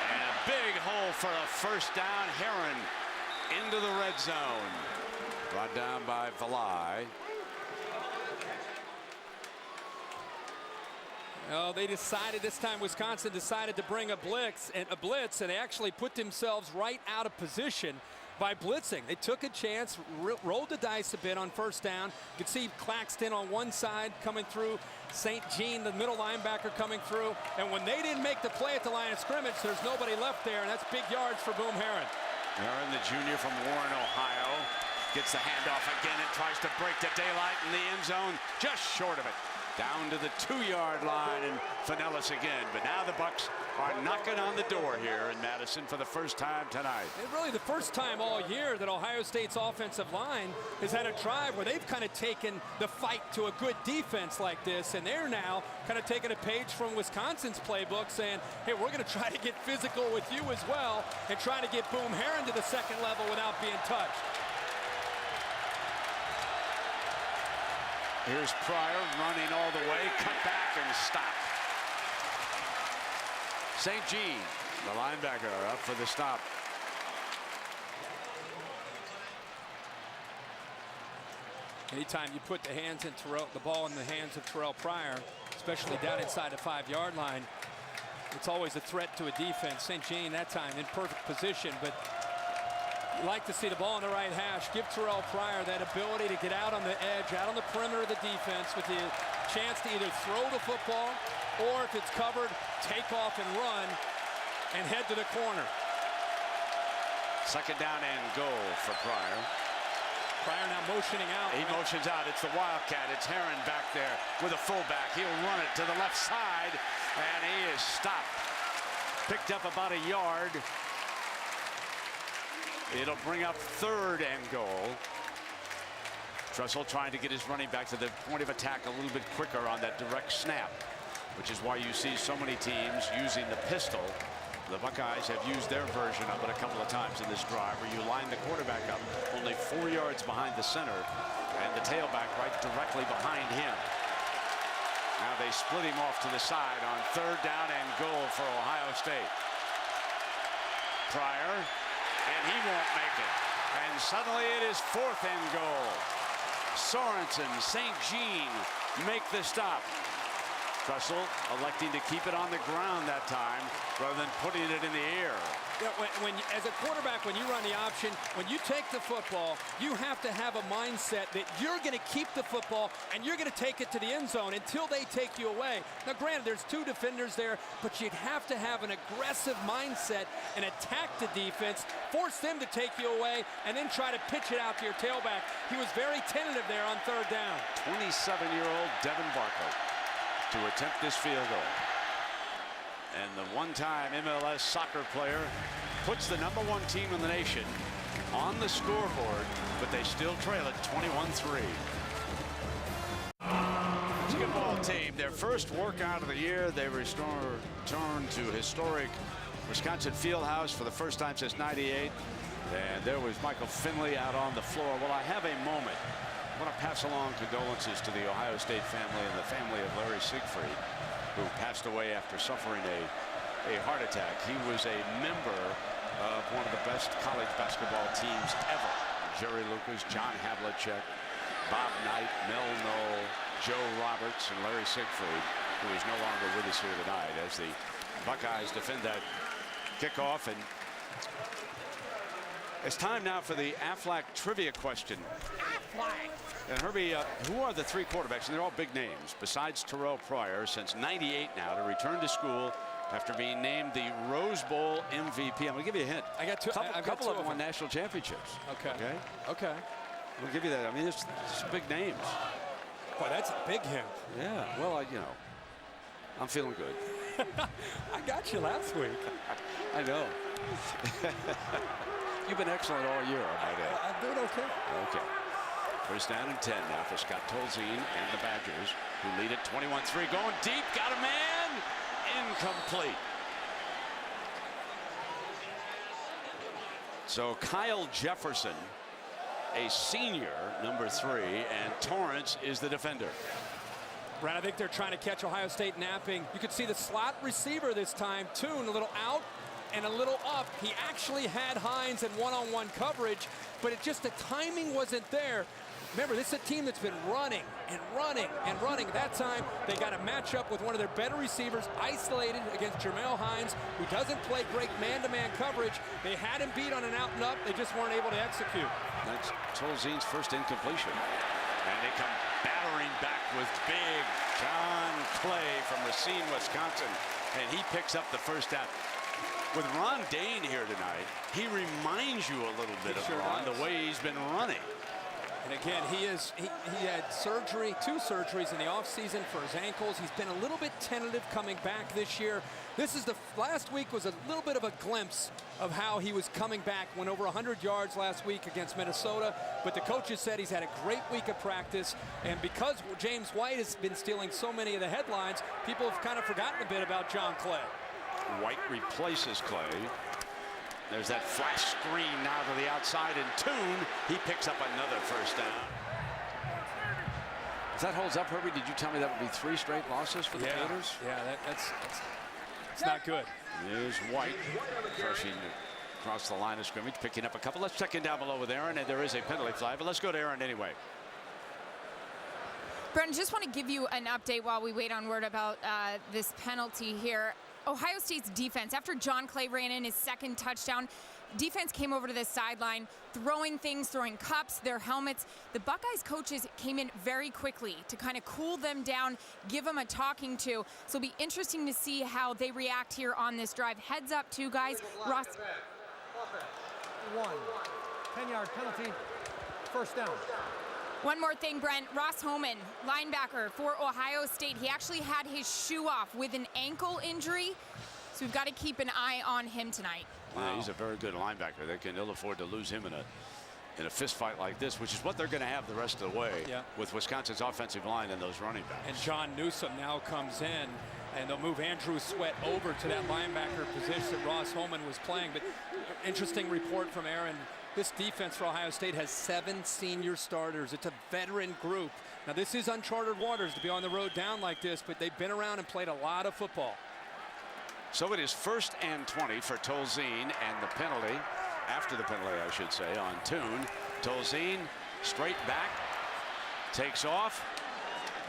And a big hole for a first down. Heron into the red zone. Brought down by Valai. Oh, they decided this time, Wisconsin decided to bring a blitz, and they actually put themselves right out of position by blitzing. They took a chance, rolled the dice a bit on first down. You could see Claxton on one side coming through, St. Jean, the middle linebacker, coming through. And when they didn't make the play at the line of scrimmage, there's nobody left there, and that's big yards for Boom Heron. Heron, the junior from Warren, Ohio, gets the handoff again and tries to break the daylight in the end zone, just short of it. Down to the 2-yard line, and Finellis again. But now the Bucks are knocking on the door here in Madison for the first time tonight. And really the first time all year that Ohio State's offensive line has had a drive where they've kind of taken the fight to a good defense like this, and they're now kind of taking a page from Wisconsin's playbook, saying, hey, we're going to try to get physical with you as well and try to get Boom Heron to the second level without being touched. Here's Pryor running all the way, cut back and stopped. St. Jean, the linebacker, up for the stop. Anytime you put the ball in the hands of Terrell Pryor, especially down inside the 5-yard line, it's always a threat to a defense. St. Jean that time in perfect position, but you like to see the ball in the right hash. Give Terrell Pryor that ability to get out on the edge, out on the perimeter of the defense with the chance to either throw the football or, if it's covered, take off and run and head to the corner. Second down and goal for Pryor. Pryor now motioning out. He motions out. It's the Wildcat. It's Heron back there with a fullback. He'll run it to the left side, and he is stopped. Picked up about a yard. It'll bring up third and goal. Trussell trying to get his running back to the point of attack a little bit quicker on that direct snap, which is why you see so many teams using the pistol. The Buckeyes have used their version of it a couple of times in this drive, where you line the quarterback up only 4 yards behind the center and the tailback right directly behind him. Now they split him off to the side on third down and goal for Ohio State. Pryor, and he won't make it. And suddenly it is fourth and goal. Sorensen, St. Jean make the stop. Trussell electing to keep it on the ground that time rather than putting it in the air. Yeah, as a quarterback, when you run the option, when you take the football, you have to have a mindset that you're going to keep the football and you're going to take it to the end zone until they take you away. Now, granted, there's 2 defenders there, but you'd have to have an aggressive mindset and attack the defense, force them to take you away, and then try to pitch it out to your tailback. He was very tentative there on third down. 27-year-old Devin Barkley to attempt this field goal. And the one-time MLS soccer player puts the #1 team in the nation on the scoreboard, but they still trail it 21-3. Basketball team, their first workout of the year. They return to historic Wisconsin Fieldhouse for the first time since '98. And there was Michael Finley out on the floor. Well, I have a moment. I want to pass along condolences to the Ohio State family and the family of Larry Siegfried, who passed away after suffering a heart attack. He was a member of one of the best college basketball teams ever. Jerry Lucas, John Havlicek, Bob Knight, Mel Knoll, Joe Roberts, and Larry Siegfried, who is no longer with us here tonight as the Buckeyes defend that kickoff. And it's time now for the Aflac trivia question. And Herbie, who are the 3 quarterbacks, and they're all big names, besides Terrell Pryor, since '98 now, to return to school after being named the Rose Bowl MVP? I'm going to give you a hint. I got 2. A couple of them won national championships. Okay. I'll give you that. I mean, it's big names. Boy, that's a big hint. Yeah, well, I'm feeling good. I got you last week. I know. You've been excellent all year, I might add. I'm doing okay. Okay. First down and 10 now for Scott Tolzien and the Badgers, who lead at 21-3. Going deep, got a man. Incomplete. So Kyle Jefferson, a senior, number 3, and Torrance is the defender. Brad, I think they're trying to catch Ohio State napping. You could see the slot receiver this time, Toon, a little out and a little up. He actually had Hines in one-on-one coverage, but the timing wasn't there. Remember, this is a team that's been running and running and running. That time, they got a matchup with one of their better receivers, isolated against Jermel Hines, who doesn't play great man-to-man coverage. They had him beat on an out and up. They just weren't able to execute. That's Tolzien's first incompletion. And they come battering back with big John Clay from Racine, Wisconsin. And he picks up the first down. With Ron Dane here tonight, he reminds you a little bit of Ron, the way he's been running. And again, he had surgery, 2 surgeries in the offseason for his ankles. He's been a little bit tentative coming back this year. Last week was a little bit of a glimpse of how he was coming back. Went over 100 yards last week against Minnesota, but the coaches said he's had a great week of practice. And because James White has been stealing so many of the headlines, people have kind of forgotten a bit about John Clay. White replaces Clay. There's that flash screen now to the outside, and Toon, he picks up another first down. If that holds up, Herbie, did you tell me that would be 3 straight losses for the Gators? Yeah, that's not good. There's White crushing across the line of scrimmage, picking up a couple. Let's check in down below with Aaron, and there is a penalty flag, but let's go to Aaron anyway. Brendan, just want to give you an update while we wait on word about this penalty here. Ohio State's defense, after John Clay ran in his second touchdown, defense came over to the sideline, throwing things, throwing cups, their helmets. The Buckeyes coaches came in very quickly to kind of cool them down, give them a talking to. So it'll be interesting to see how they react here on this drive. Heads up, too, guys. Ross. 10-yard penalty, first down. One more thing, Brent. Ross Homan, linebacker for Ohio State. He actually had his shoe off with an ankle injury, so we've got to keep an eye on him tonight. Wow. Yeah, he's a very good linebacker. They can ill afford to lose him in a fist fight like this, which is what they're going to have the rest of the way with Wisconsin's offensive line and those running backs. And John Newsome now comes in, and they'll move Andrew Sweat over to that linebacker position that Ross Homan was playing. But interesting report from Aaron. This defense for Ohio State has 7 senior starters. It's a veteran group. Now, this is uncharted waters to be on the road down like this, but they've been around and played a lot of football. So it is 1st and 20 for Tolzien, and the penalty, after the penalty, I should say, on Toon. Tolzien straight back, takes off.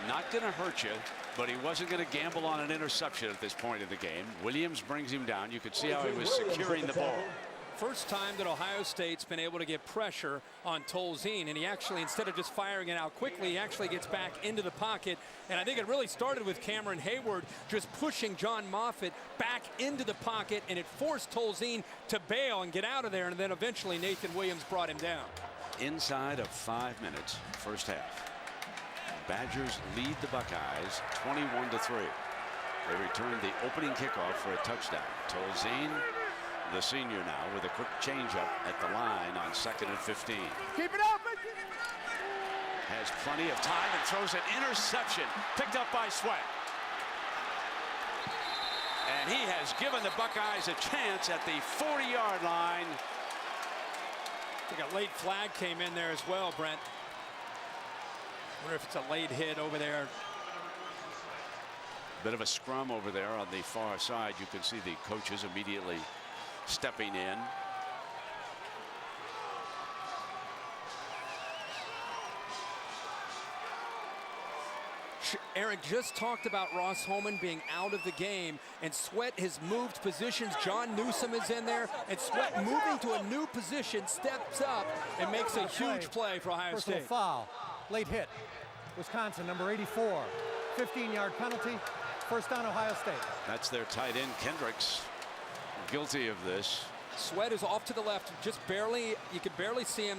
Not going to hurt you, but he wasn't going to gamble on an interception at this point of the game. Williams brings him down. You could see how he was securing the ball. First time that Ohio State's been able to get pressure on Tolzien, and he actually, instead of just firing it out quickly, he actually gets back into the pocket. And I think it really started with Cameron Hayward just pushing John Moffitt back into the pocket, and it forced Tolzien to bail and get out of there, and then eventually Nathan Williams brought him down. Inside of 5 minutes, first half. Badgers lead the Buckeyes 21-3. They return the opening kickoff for a touchdown. Tolzien, the senior now, with a quick changeup at the line on 2nd and 15. Keep it open. Has plenty of time and throws an interception picked up by Sweat. And he has given the Buckeyes a chance at the 40-yard line. I think a late flag came in there as well, Brent. Wonder if it's a late hit over there. Bit of a scrum over there on the far side. You can see the coaches immediately stepping in. Eric just talked about Ross Homan being out of the game, and Sweat has moved positions. John Newsome is in there, and Sweat moving to a new position, steps up and makes a huge play for Ohio State. Personal foul, late hit. Wisconsin, number 84, 15-yard penalty, first down Ohio State. That's their tight end, Kendricks, guilty of this. Sweat is off to the left, just barely. You could barely see him.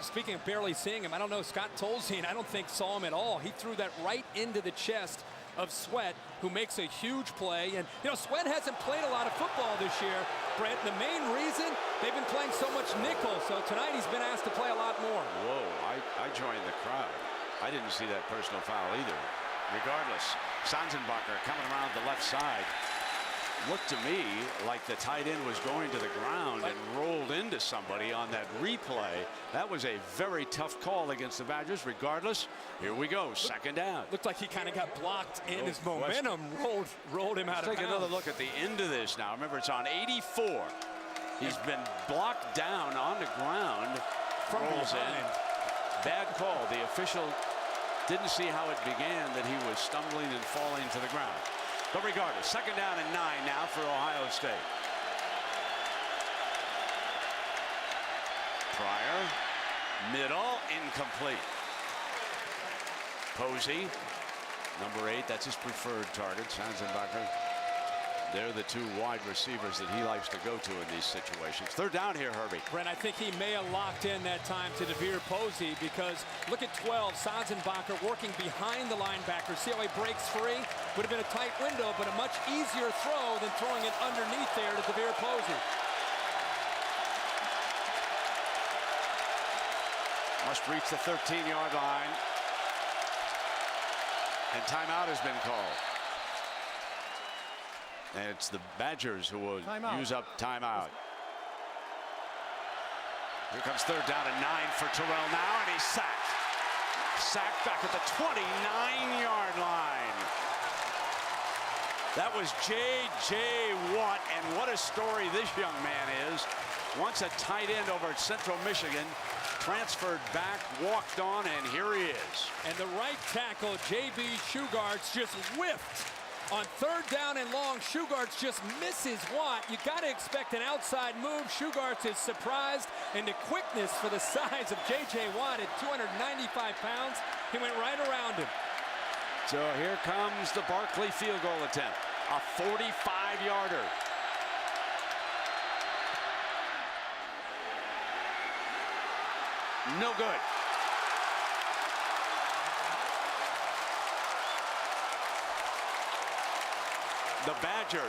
Speaking of barely seeing him, I don't know. Scott Tolzien, I don't think saw him at all. He threw that right into the chest of Sweat, who makes a huge play. And Sweat hasn't played a lot of football this year, Brent. The main reason, they've been playing so much nickel. So tonight he's been asked to play a lot more. Whoa! I joined the crowd. I didn't see that personal foul either. Regardless, Sanzenbacher coming around the left side. Looked to me like the tight end was going to the ground and rolled into somebody on that replay. That was a very tough call against the Badgers. Regardless, here we go, second down. Looked like he kind of got blocked in his momentum, rolled him out of bounds. Take another look at the end of this now. Remember, it's on 84. He's been blocked down on the ground. Rolls in. Bad call. The official didn't see how it began, that he was stumbling and falling to the ground. But regardless, second down and 9 now for Ohio State. Pryor, middle, incomplete. Posey, number 8, that's his preferred target. Sanzenbacher. They're the two wide receivers that he likes to go to in these situations. Third down here, Herbie. Brent, I think he may have locked in that time to DeVere Posey, because look at 12, Sanzenbacher working behind the linebacker. See how he breaks free? Would have been a tight window, but a much easier throw than throwing it underneath there to DeVere Posey. Must reach the 13-yard line. And timeout has been called. And it's the Badgers who will use up timeout. Here comes third down and 9 for Terrell now, and he's sacked. Sacked back at the 29-yard line. That was J.J. Watt, and what a story this young man is. Once a tight end over at Central Michigan, transferred back, walked on, and here he is. And the right tackle, J.B. Shugarts, just whiffed. On third down and long, Shugarts just misses Watt. You got to expect an outside move. Shugarts is surprised, and the quickness for the size of J.J. Watt at 295 pounds, he went right around him. So here comes the Barkley field goal attempt, a 45-yarder. No good. The Badgers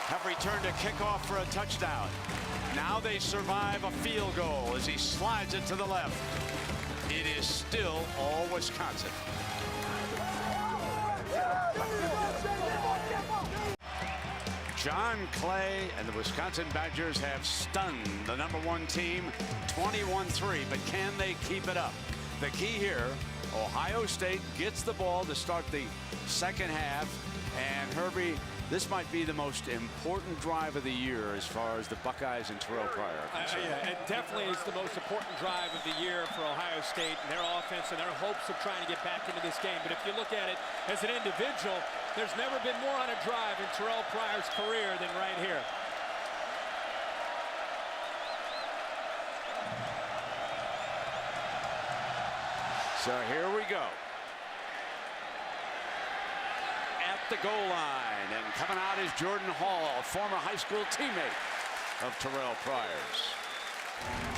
have returned a kickoff for a touchdown. Now they survive a field goal as he slides it to the left. It is still all Wisconsin. John Clay and the Wisconsin Badgers have stunned the #1 team 21-3, but can they keep it up? The key here, Ohio State gets the ball to start the second half, and Herbie, this might be the most important drive of the year as far as the Buckeyes and Terrell Pryor are concerned. Yeah, it definitely is the most important drive of the year for Ohio State and their offense and their hopes of trying to get back into this game. But if you look at it as an individual, there's never been more on a drive in Terrell Pryor's career than right here. So here we go. At the goal line, and coming out is Jordan Hall, a former high school teammate of Terrell Pryor's.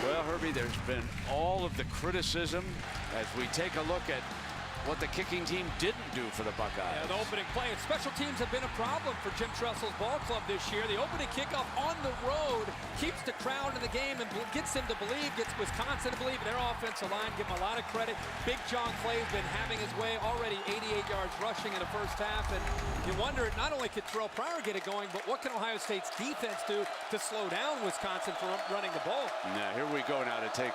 Well, Herbie, there's been all of the criticism as we take a look at what the kicking team didn't do for the Buckeyes. Yeah, the opening play and special teams have been a problem for Jim Tressel's ball club this year. The opening kickoff on the road keeps the crowd in the game and gets them to believe, gets Wisconsin to believe. Their offensive line, give them a lot of credit. Big John Clay's been having his way, already 88 yards rushing in the first half. And you wonder, not only could Terrell Pryor get it going, but what can Ohio State's defense do to slow down Wisconsin from running the ball? Now, here we go now to take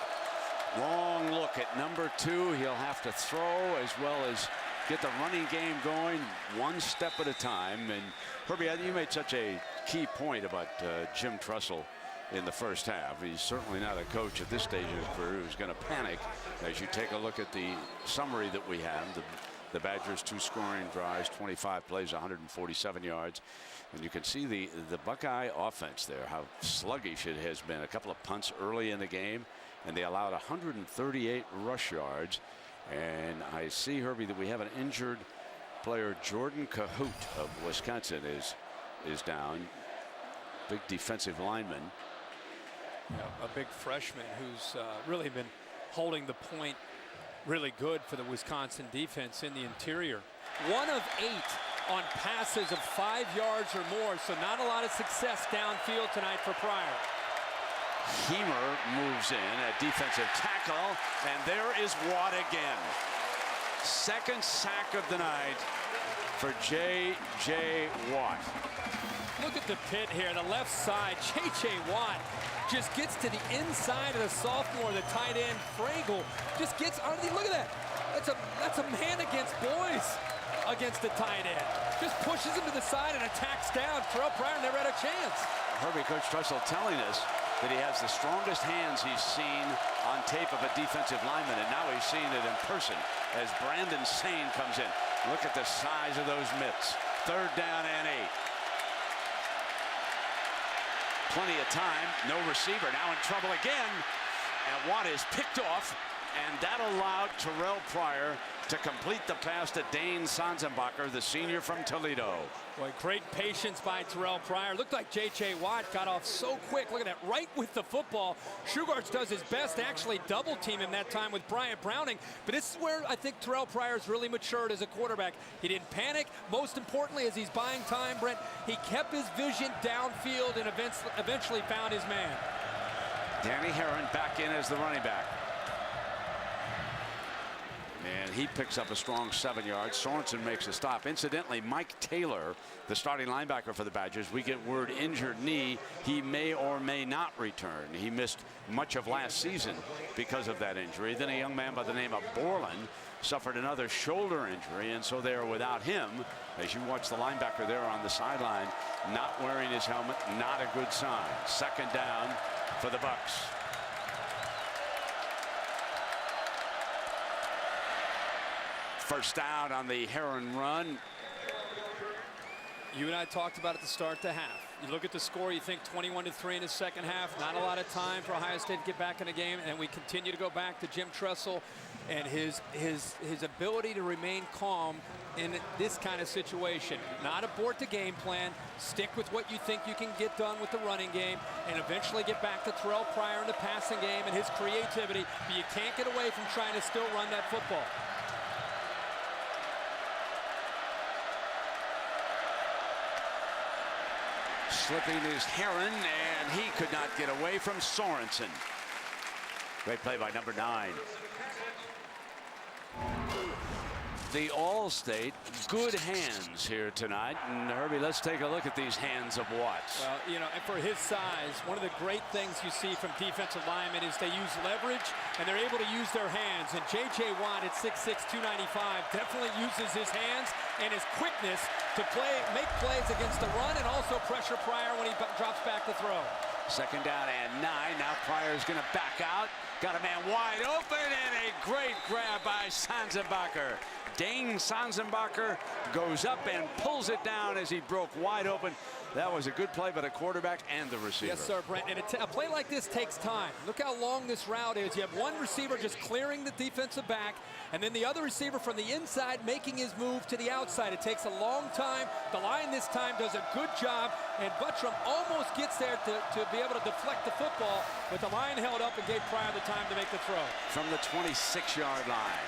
long look at #2. He'll have to throw as well as get the running game going one step at a time. And Herbie, you made such a key point about Jim Tressel in the first half. He's certainly not a coach at this stage of his career who's going to panic. As you take a look at the summary that we have, the Badgers 2 scoring drives, 25 plays, 147 yards. And you can see the Buckeye offense there, how sluggish it has been. A couple of punts early in the game, and they allowed 138 rush yards. And I see, Herbie, that we have an injured player. Jordan Cahoot of Wisconsin is down. Big defensive lineman. A big freshman who's really been holding the point really good for the Wisconsin defense in the interior. 1 of 8 on passes of 5 yards or more, so not a lot of success downfield tonight for Pryor. Hemer moves in at defensive tackle, and there is Watt again. Second sack of the night for J.J. Watt. Look at the pit here, the left side. J.J. Watt just gets to the inside of the sophomore, the tight end, Fragel. Just gets underneath. Look at that. That's a man against boys against the tight end. Just pushes him to the side and attacks down. Terrell Pryor never had a chance. Herbie, Coach Trussell telling us that he has the strongest hands he's seen on tape of a defensive lineman, and now he's seeing it in person as Brandon Sane comes in. Look at the size of those mitts. 3rd down and 8. Plenty of time, no receiver, now in trouble again, and Watt is picked off, and that allowed Terrell Pryor to complete the pass to Dane Sanzenbacher, the senior from Toledo. Boy, great patience by Terrell Pryor. Looked like J.J. Watt got off so quick. Look at that, right with the football. Shugarts does his best to actually double team him that time with Bryant Browning. But this is where I think Terrell Pryor's really matured as a quarterback. He didn't panic. Most importantly, as he's buying time, Brent, he kept his vision downfield and eventually found his man. Danny Herron back in as the running back. And he picks up a strong 7 yards. Sorensen makes a stop. Incidentally, Mike Taylor, the starting linebacker for the Badgers, we get word injured knee. He may or may not return. He missed much of last season because of that injury. Then a young man by the name of Borland suffered another shoulder injury, and so they are without him. As you watch the linebacker there on the sideline, not wearing his helmet, not a good sign. 2nd down for the Bucks. First down on the Heron run. You and I talked about at the start of the half. You look at the score, you think 21-3 in the second half. Not a lot of time for Ohio State to get back in the game, and we continue to go back to Jim Tressel and his ability to remain calm in this kind of situation. Not abort the game plan, stick with what you think you can get done with the running game, and eventually get back to Terrell Pryor in the passing game and his creativity, but you can't get away from trying to still run that football. Slipping is Herron, and he could not get away from Sorensen. Great play by number 9. The All-State, good hands here tonight. And Herbie, let's take a look at these hands of Watts. Well, you know, and for his size, one of the great things you see from defensive linemen is they use leverage and they're able to use their hands. And J.J. Watt at 6'6", 295 definitely uses his hands and his quickness to make plays against the run and also pressure Pryor when he drops back to throw. 2nd down and 9. Now Pryor's going to back out. Got a man wide open, and a great grab by Sanzenbacher. Dane Sanzenbacher goes up and pulls it down as he broke wide open. That was a good play by the quarterback and the receiver. Yes, sir, Brent. And a play like this takes time. Look how long this route is. You have one receiver just clearing the defensive back, and then the other receiver from the inside making his move to the outside. It takes a long time. The line this time does a good job, and Buttram almost gets there to be able to deflect the football, but the line held up and gave Pryor the time to make the throw. From the 26-yard line,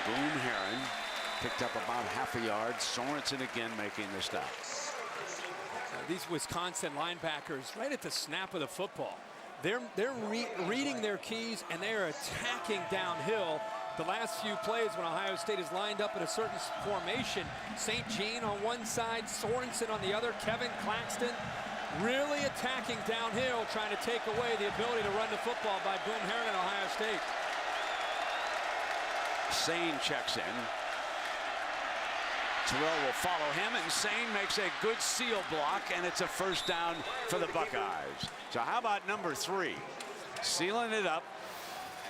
Boone Herron picked up about half a yard. Sorensen again making the stop. These Wisconsin linebackers, right at the snap of the football, they're reading their keys and they're attacking downhill. The last few plays when Ohio State is lined up in a certain formation, St. Jean on one side, Sorensen on the other, Kevin Claxton really attacking downhill, trying to take away the ability to run the football by Boone Herron at Ohio State. Sane checks in. Terrell will follow him, and Sane makes a good seal block, and it's a first down for the Buckeyes. So how about number 3? Sealing it up,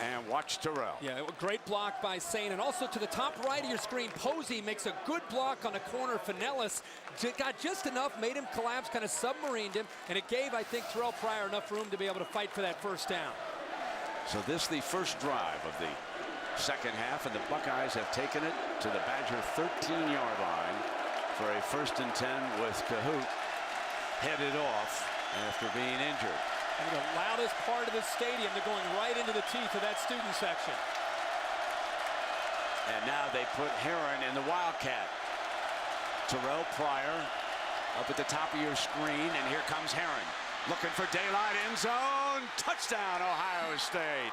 and watch Terrell. Yeah, a great block by Sane, and also to the top right of your screen, Posey makes a good block on the corner. Finellis got just enough, made him collapse, kind of submarined him, and it gave, I think, Terrell Pryor enough room to be able to fight for that first down. So this the first drive of the second half, and the Buckeyes have taken it to the Badger 13-yard line for a 1st and 10 with Cahoot headed off after being injured. And the loudest part of the stadium, they're going right into the teeth of that student section. And now they put Heron in the Wildcat. Terrell Pryor up at the top of your screen, and here comes Heron. Looking for daylight, end zone. Touchdown, Ohio State.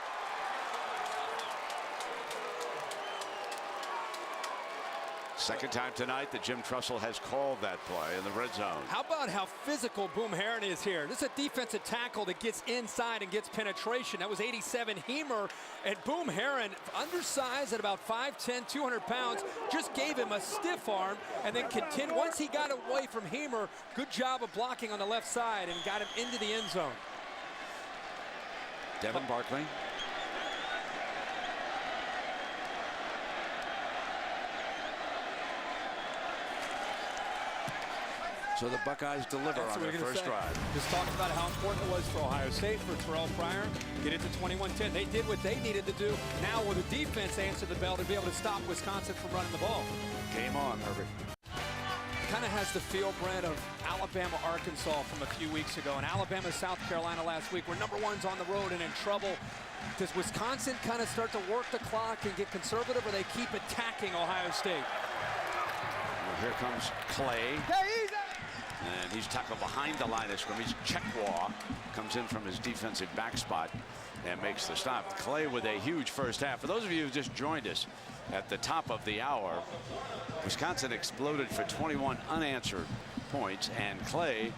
Second time tonight that Jim Tressel has called that play in the red zone. How about how physical Boom Heron is here? This is a defensive tackle that gets inside and gets penetration. That was 87 Hemer, and Boom Heron, undersized at about 5'10", 200 pounds, just gave him a stiff arm and then continued. Once he got away from Hemer, good job of blocking on the left side and got him into the end zone. Devin Barkley. So the Buckeyes deliver on their first drive. Just talking about how important it was for Ohio State, for Terrell Pryor, get it to 21-10. They did what they needed to do. Now will the defense answer the bell to be able to stop Wisconsin from running the ball? Game on, Herbie. Kind of has the feel, Brent, of Alabama, Arkansas from a few weeks ago. And Alabama, South Carolina last week were #1s on the road and in trouble. Does Wisconsin kind of start to work the clock and get conservative, or they keep attacking Ohio State? Well, here comes Clay. And he's tackled behind the line of scrimmage. Chekwa comes in from his defensive back spot and makes the stop. Clay with a huge first half. For those of you who just joined us at the top of the hour, Wisconsin exploded for 21 unanswered points, and Clay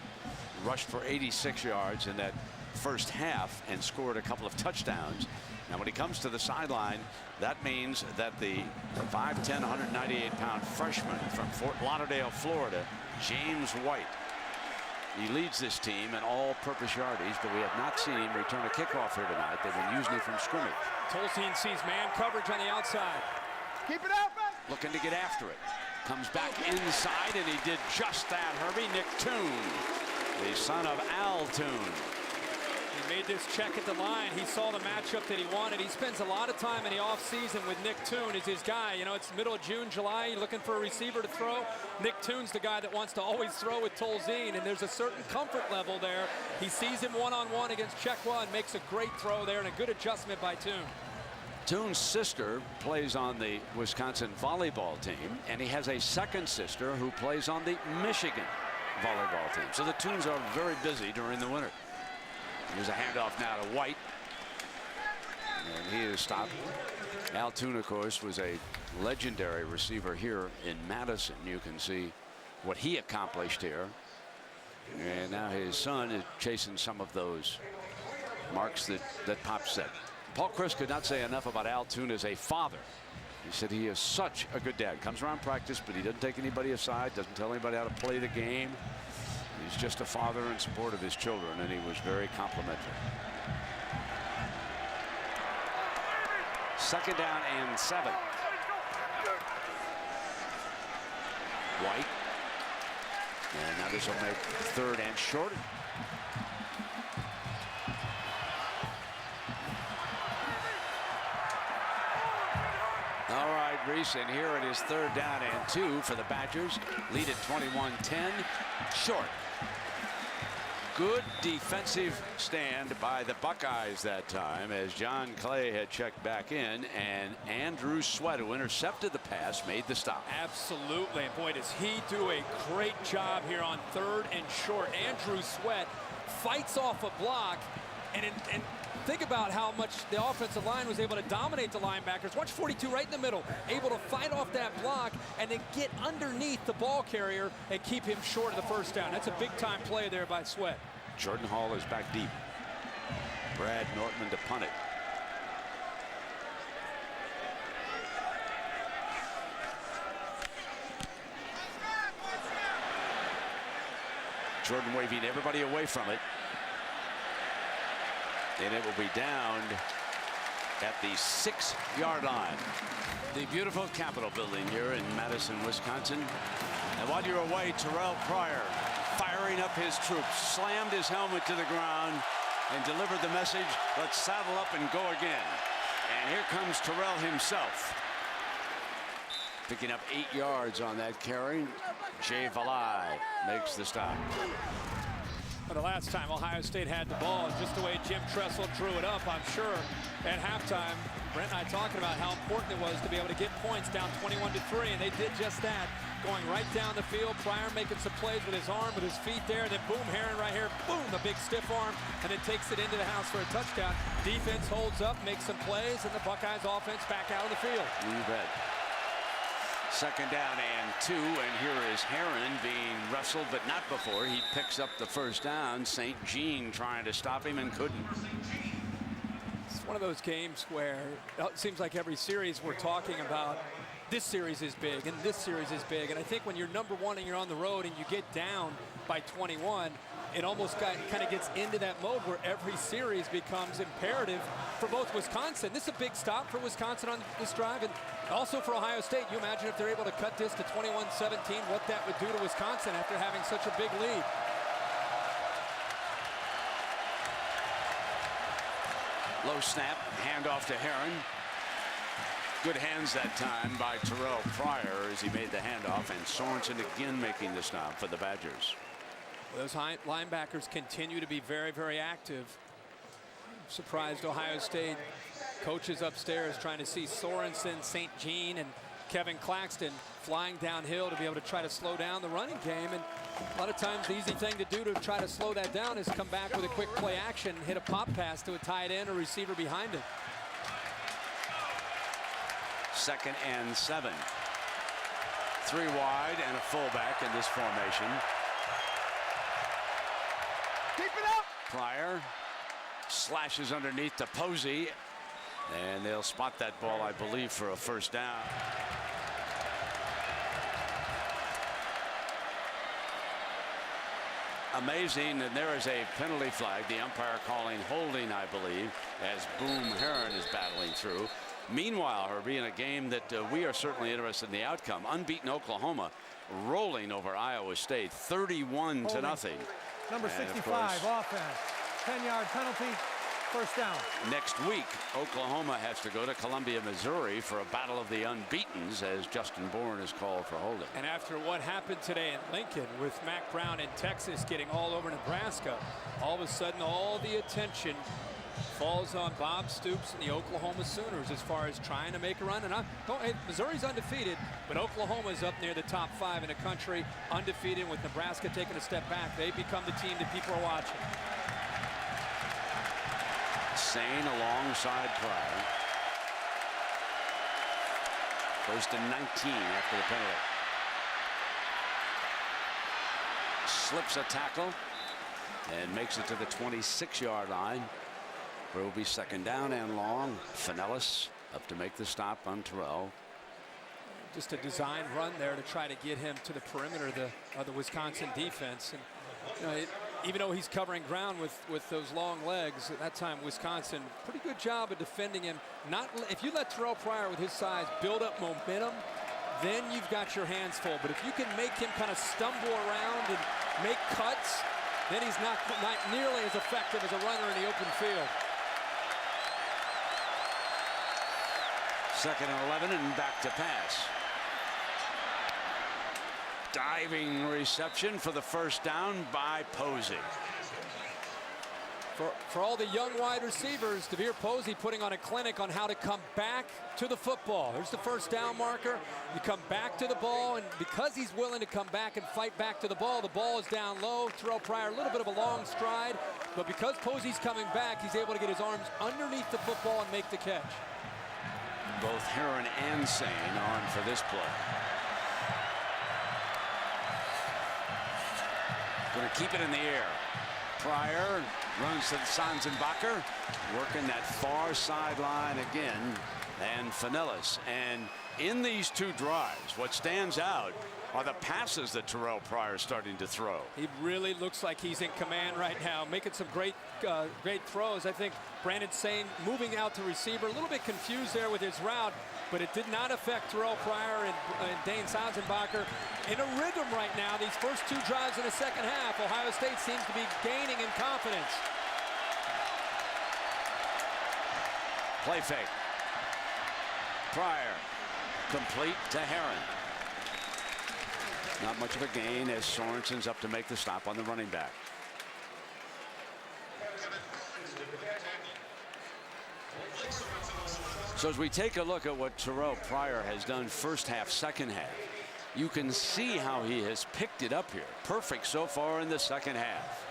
rushed for 86 yards in that first half and scored a couple of touchdowns. Now when he comes to the sideline, that means that the 5'10", 198-pound freshman from Fort Lauderdale, Florida, James White, he leads this team in all-purpose yardage, but we have not seen him return a kickoff here tonight. They've been using it from scrimmage. Tolzien sees man coverage on the outside. Keep it open. Looking to get after it. Comes back inside, and he did just that, Herbie. Nick Toon, the son of Al Toon. He made this check at the line. He saw the matchup that he wanted. He spends a lot of time in the offseason with Nick Toon as his guy. You know, it's middle of June, July, looking for a receiver to throw. Nick Toon's the guy that wants to always throw with Tolzien, and there's a certain comfort level there. He sees him one-on-one against Chekwa and makes a great throw there and a good adjustment by Toon. Toon's sister plays on the Wisconsin volleyball team, and he has a second sister who plays on the Michigan volleyball team. So the Toons are very busy during the winter. Here's a handoff now to White, and he is stopped. Al Toon, of course, was a legendary receiver here in Madison. You can see what he accomplished here, and now his son is chasing some of those marks that Pop set. Paul Chryst could not say enough about Al Toon as a father. He said he is such a good dad. Comes around practice, but he doesn't take anybody aside, doesn't tell anybody how to play the game. He's just a father in support of his children, and he was very complimentary. 2nd down and 7. White. And now this will make 3rd and short. All right, Reese, and here it is 3rd down and 2 for the Badgers. Lead at 21-10. Short. Good defensive stand by the Buckeyes that time, as John Clay had checked back in, and Andrew Sweat, who intercepted the pass, made the stop. Absolutely, and boy, does he do a great job here on 3rd and short. Andrew Sweat fights off a block, and think about how much the offensive line was able to dominate the linebackers. Watch 42 right in the middle, able to fight off that block and then get underneath the ball carrier and keep him short of the first down. That's a big-time play there by Sweat. Jordan Hall is back deep. Brad Nortman to punt it. Jordan waving everybody away from it. And it will be downed at the 6-yard line. The beautiful Capitol building here in Madison, Wisconsin. And while you're away, Terrell Pryor firing up his troops, slammed his helmet to the ground and delivered the message, let's saddle up and go again. And here comes Terrell himself, picking up 8 yards on that carry. Jay Valai makes the stop. The last time Ohio State had the ball, just the way Jim Tressel drew it up, I'm sure at halftime, Brent and I talking about how important it was to be able to get points down 21-3, and they did just that, going right down the field. Pryor making some plays with his arm, with his feet there, and then boom, Herron right here, boom, a big stiff arm, and then takes it into the house for a touchdown. Defense holds up, makes some plays, and the Buckeyes offense back out of the field. You bet. Second down and 2, and here is Herron being wrestled, but not before. He picks up the first down. St. Jean trying to stop him and couldn't. It's one of those games where it seems like every series we're talking about, this series is big and this series is big. And I think when you're number 1 and you're on the road and you get down by 21, it almost kind of gets into that mode where every series becomes imperative for both Wisconsin. This is a big stop for Wisconsin on this drive, and also for Ohio State. You imagine if they're able to cut this to 21-17, what that would do to Wisconsin after having such a big lead. Low snap, handoff to Herron. Good hands that time by Terrell Pryor as he made the handoff, and Sorensen again making the stop for the Badgers. Those linebackers continue to be very, very active. Surprised Ohio State coaches upstairs trying to see Sorensen, St. Jean, and Kevin Claxton flying downhill to be able to try to slow down the running game. And a lot of times the easy thing to do to try to slow that down is come back with a quick play action, hit a pop pass to a tight end or receiver behind him. 2nd and 7. 3 wide and a fullback in this formation. Keep it up. Pryor slashes underneath to Posey, and they'll spot that ball, I believe, for a first down. Amazing, and there is a penalty flag. The umpire calling holding, I believe, as Boom Herron is battling through. Meanwhile, Herbie, in a game that we are certainly interested in the outcome, unbeaten Oklahoma rolling over Iowa State 31-0. Number 65, offense. 10-yard penalty, first down. Next week, Oklahoma has to go to Columbia, Missouri for a battle of the unbeatens as Justin Bourne is called for holding. And after what happened today in Lincoln with Mack Brown in Texas getting all over Nebraska, all of a sudden all the attention falls on Bob Stoops and the Oklahoma Sooners as far as trying to make a run. And Missouri's undefeated, but Oklahoma's up near the top 5 in the country, undefeated, with Nebraska taking a step back. They become the team that people are watching. Sane alongside Pryor. First and 19 after the penalty. Slips a tackle and makes it to the 26-yard line. Where it will be 2nd down and long. Finellis up to make the stop on Terrell. Just a design run there to try to get him to the perimeter of the Wisconsin defense. And you know, even though he's covering ground with those long legs, at that time Wisconsin, pretty good job of defending him. If you let Terrell Pryor with his size build up momentum, then you've got your hands full. But if you can make him kind of stumble around and make cuts, then he's not nearly as effective as a runner in the open field. 2nd and 11 and back to pass. Diving reception for the first down by Posey. For all the young wide receivers, Devere Posey putting on a clinic on how to come back to the football. There's the first down marker. You come back to the ball, and because he's willing to come back and fight back to the ball is down low. Terrell Pryor, a little bit of a long stride, but because Posey's coming back, he's able to get his arms underneath the football and make the catch. Both Herron and Sane on for this play. Going to keep it in the air. Pryor runs to the Sanzenbacher, working that far sideline again, and Finellis. And in these 2 drives, what stands out are the passes that Terrell Pryor is starting to throw. He really looks like he's in command right now, making some great throws. I think Brandon Sane moving out to receiver, a little bit confused there with his route, but it did not affect Terrell Pryor and Dane Sanzenbacher. In a rhythm right now, these first 2 drives in the second half, Ohio State seems to be gaining in confidence. Play fake. Pryor complete to Herron. Not much of a gain as Sorensen's up to make the stop on the running back. So as we take a look at what Terrell Pryor has done first half, second half, you can see how he has picked it up here. Perfect so far in the second half.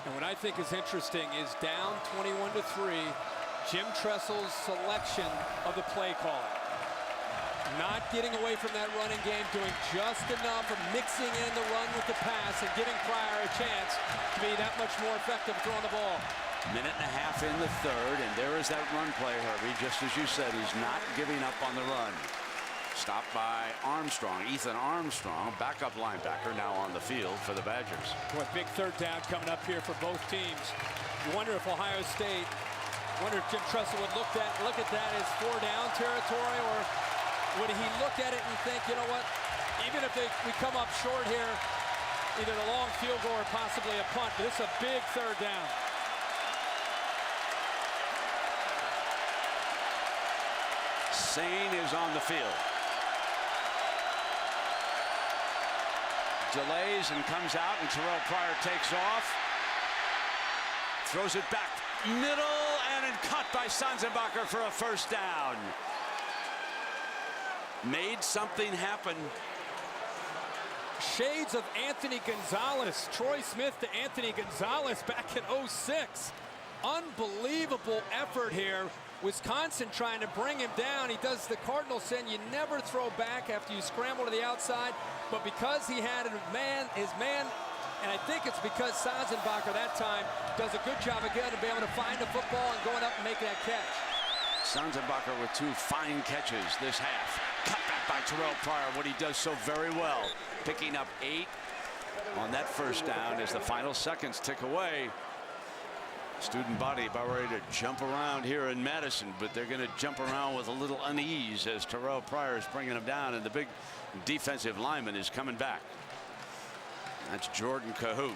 And what I think is interesting is down 21-3, Jim Tressel's selection of the play call. Not getting away from that running game, doing just enough of mixing in the run with the pass and giving Pryor a chance to be that much more effective throwing the ball. Minute and a half in the third, and there is that run play, Herbie. Just as you said, he's not giving up on the run. Stopped by Armstrong, Ethan Armstrong, backup linebacker, now on the field for the Badgers. Boy, big third down coming up here for both teams. You wonder if Ohio State, wonder if Jim Tressel would look at that as 4-down territory, or would he look at it and think, you know what, even if we come up short here, either the long field goal or possibly a punt, but it's a big third down. Sane is on the field. Delays and comes out, and Terrell Pryor takes off. Throws it back middle, and cut by Sanzenbacher for a first down. Made something happen. Shades of Anthony Gonzalez. Troy Smith to Anthony Gonzalez back in '06. Unbelievable effort here. Wisconsin trying to bring him down. He does the Cardinals saying you never throw back after you scramble to the outside. But because he had his man, and I think it's because Sanzenbacher that time does a good job again of being able to find the football and going up and making that catch. Sanzenbacher with 2 fine catches this half. Cut back by Terrell Pryor, what he does so very well. Picking up 8 on that first down as the final seconds tick away. Student body about ready to jump around here in Madison, but they're going to jump around with a little unease as Terrell Pryor is bringing them down, and the big defensive lineman is coming back. That's Jordan Cahoot.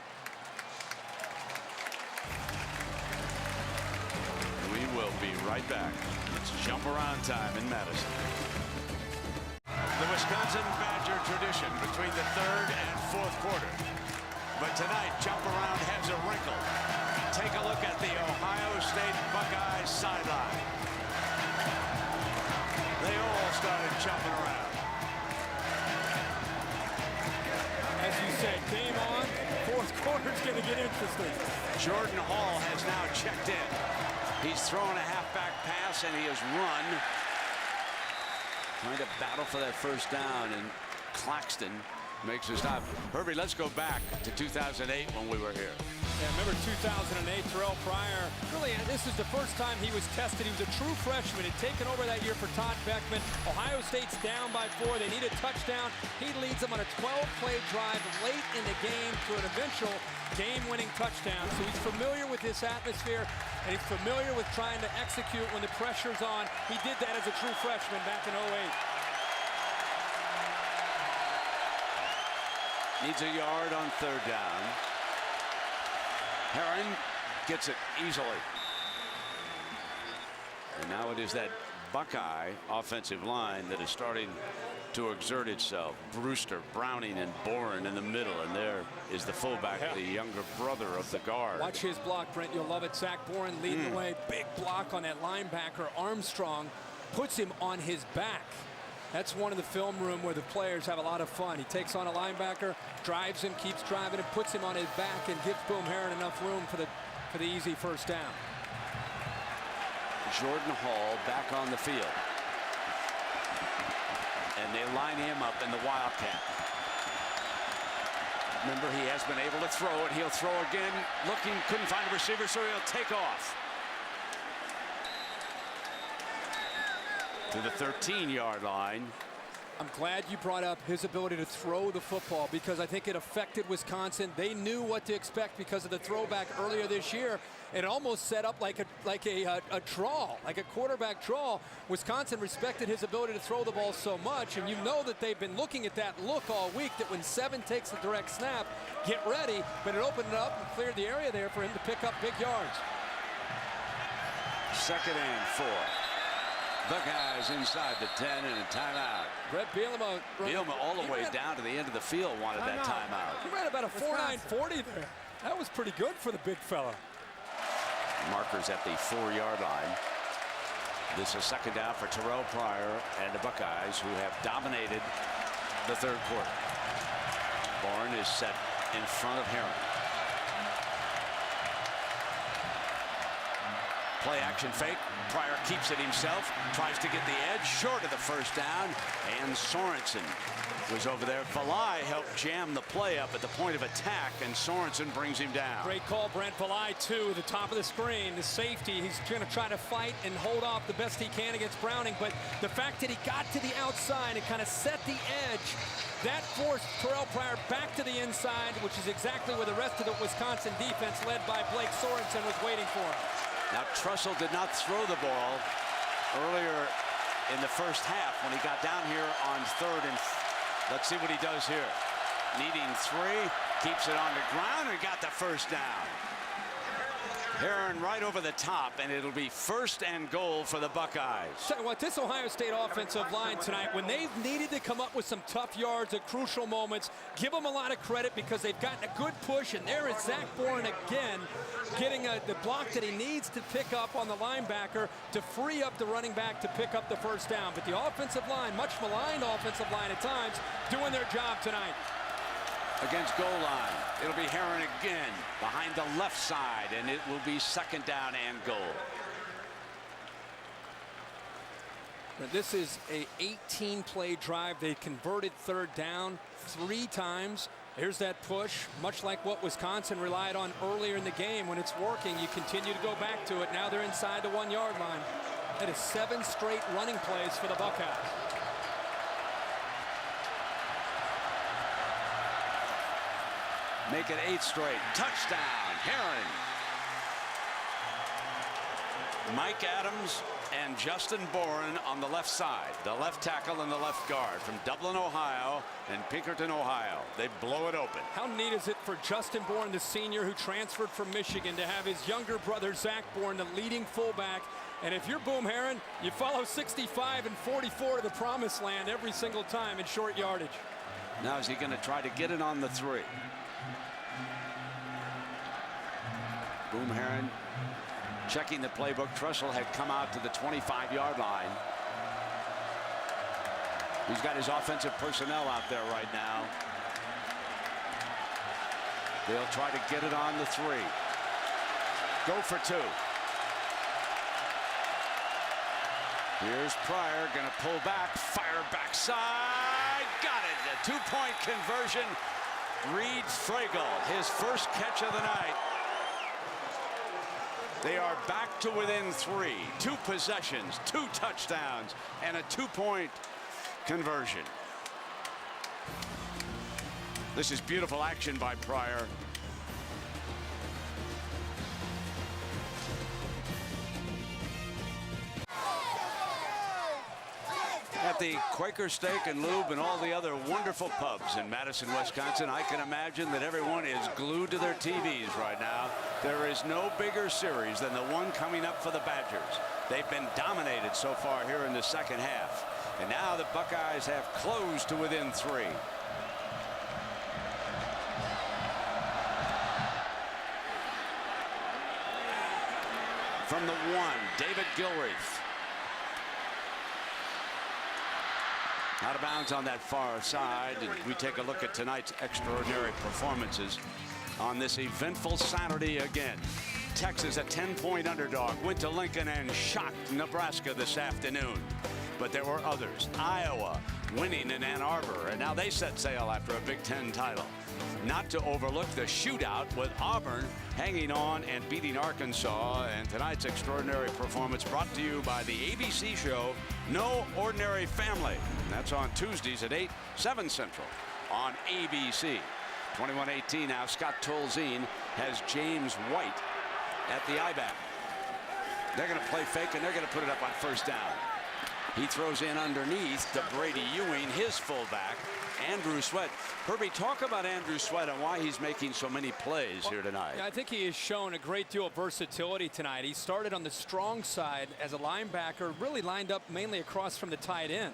We will be right back. It's jump around time in Madison. The Wisconsin Badger tradition between the third and fourth quarter. But tonight, jump around has a wrinkle. Take a look at the Ohio State Buckeyes sideline. They all started jumping around. As you said, game on. Fourth quarter's going to get interesting. Jordan Hall has now checked in. He's thrown a halfback pass, and he has run. Trying to battle for that first down, and Claxton makes a stop. Herbie, let's go back to 2008 when we were here. Yeah, remember 2008, Terrell Pryor. Really, this is the first time he was tested. He was a true freshman. He'd taken over that year for Todd Beckman. Ohio State's down by 4. They need a touchdown. He leads them on a 12-play drive late in the game to an eventual game-winning touchdown. So he's familiar with this atmosphere, and he's familiar with trying to execute when the pressure's on. He did that as a true freshman back in '08. Needs a yard on third down. Herron gets it easily. And now it is that Buckeye offensive line that is starting to exert itself. Brewster, Browning, and Bourne in the middle. And there is the fullback, the younger brother of the guard. Watch his block, Brent. You'll love it. Zach Bourne leading the way. Big block on that linebacker. Armstrong puts him on his back. That's one of the film room where the players have a lot of fun. He takes on a linebacker, drives him, keeps driving him, puts him on his back, and gives Boom Herron enough room for the easy first down. Jordan Hall back on the field. And they line him up in the Wildcat. Remember, he has been able to throw it. He'll throw again. Looking, couldn't find a receiver, so he'll take off. To the 13-yard line. I'm glad you brought up his ability to throw the football, because I think it affected Wisconsin. They knew what to expect because of the throwback earlier this year. It almost set up like a draw, like a quarterback draw. Wisconsin respected his ability to throw the ball so much, and you know that they've been looking at that look all week, that when 7 takes the direct snap, get ready, but it opened it up and cleared the area there for him to pick up big yards. 2nd and 4. Buckeyes inside the 10 and a timeout. Brett Bielema all the way down to the end of the field wanted that timeout. He ran about a 4.940 there. That was pretty good for the big fella. Markers at the 4-yard line. This is second down for Terrell Pryor and the Buckeyes, who have dominated the third quarter. Bourne is set in front of Heron. Play action fake. Pryor keeps it himself, tries to get the edge short of the first down, and Sorensen was over there. Valai helped jam the play up at the point of attack, and Sorensen brings him down. Great call, Brent. Valai, too, the top of the screen, the safety. He's going to try to fight and hold off the best he can against Browning, but the fact that he got to the outside and kind of set the edge, that forced Terrell Pryor back to the inside, which is exactly where the rest of the Wisconsin defense, led by Blake Sorensen, was waiting for him. Now, Trussell did not throw the ball earlier in the first half when he got down here on third and let's see what he does here. Needing 3, keeps it on the ground and got the first down. Heron right over the top, and it'll be 1st and goal for the Buckeyes. Tell you what, this Ohio State offensive line tonight, when they've needed to come up with some tough yards at crucial moments, give them a lot of credit because they've gotten a good push, and there is Zach Bourne again getting the block that he needs to pick up on the linebacker to free up the running back to pick up the first down. But the offensive line, much maligned offensive line at times, doing their job tonight. Against goal line, it'll be Heron again behind the left side, and it will be 2nd down and goal. This is a 18-play drive. They converted 3rd down 3 times. Here's that push, much like what Wisconsin relied on earlier in the game. When it's working, you continue to go back to it. Now they're inside the 1-yard line. That is 7 straight running plays for the Buckeyes. Make it 8 straight. Touchdown, Heron. Mike Adams and Justin Bourne on the left side. The left tackle and the left guard from Dublin, Ohio and Pinkerton, Ohio. They blow it open. How neat is it for Justin Bourne, the senior who transferred from Michigan, to have his younger brother, Zach Bourne, the leading fullback. And if you're Boom Heron, you follow 65 and 44 to the promised land every single time in short yardage. Now is he going to try to get it on the 3? Boom Heron checking the playbook. Trussell had come out to the 25-yard line. He's got his offensive personnel out there right now. They'll try to get it on the 3. Go for 2. Here's Pryor, going to pull back, fire backside. Got it. A 2-point conversion. Reed Fragel, his first catch of the night. They are back to within 3. 2 possessions, 2 touchdowns, and a 2-point conversion. This is beautiful action by Pryor. At the Quaker Steak and Lube and all the other wonderful pubs in Madison, Wisconsin, I can imagine that everyone is glued to their TVs right now. There is no bigger series than the one coming up for the Badgers. They've been dominated so far here in the second half. And now the Buckeyes have closed to within 3. From the 1, David Gilreath. Out of bounds on that far side, and we take a look at tonight's extraordinary performances on this eventful Saturday again. Texas, a 10-point underdog, went to Lincoln and shocked Nebraska this afternoon. But there were others. Iowa winning in Ann Arbor, and now they set sail after a Big Ten title. Not to overlook the shootout with Auburn hanging on and beating Arkansas. And tonight's extraordinary performance brought to you by the ABC show No Ordinary Family. That's on Tuesdays at 8, 7 Central on ABC. 21-18 now. Scott Tolzien has James White at the I-back. They're going to play fake, and they're going to put it up on first down. He throws in underneath to Brady Ewing, his fullback, Andrew Sweat. Herbie, talk about Andrew Sweat and why he's making so many plays here tonight. Yeah, I think he has shown a great deal of versatility tonight. He started on the strong side as a linebacker, really lined up mainly across from the tight end.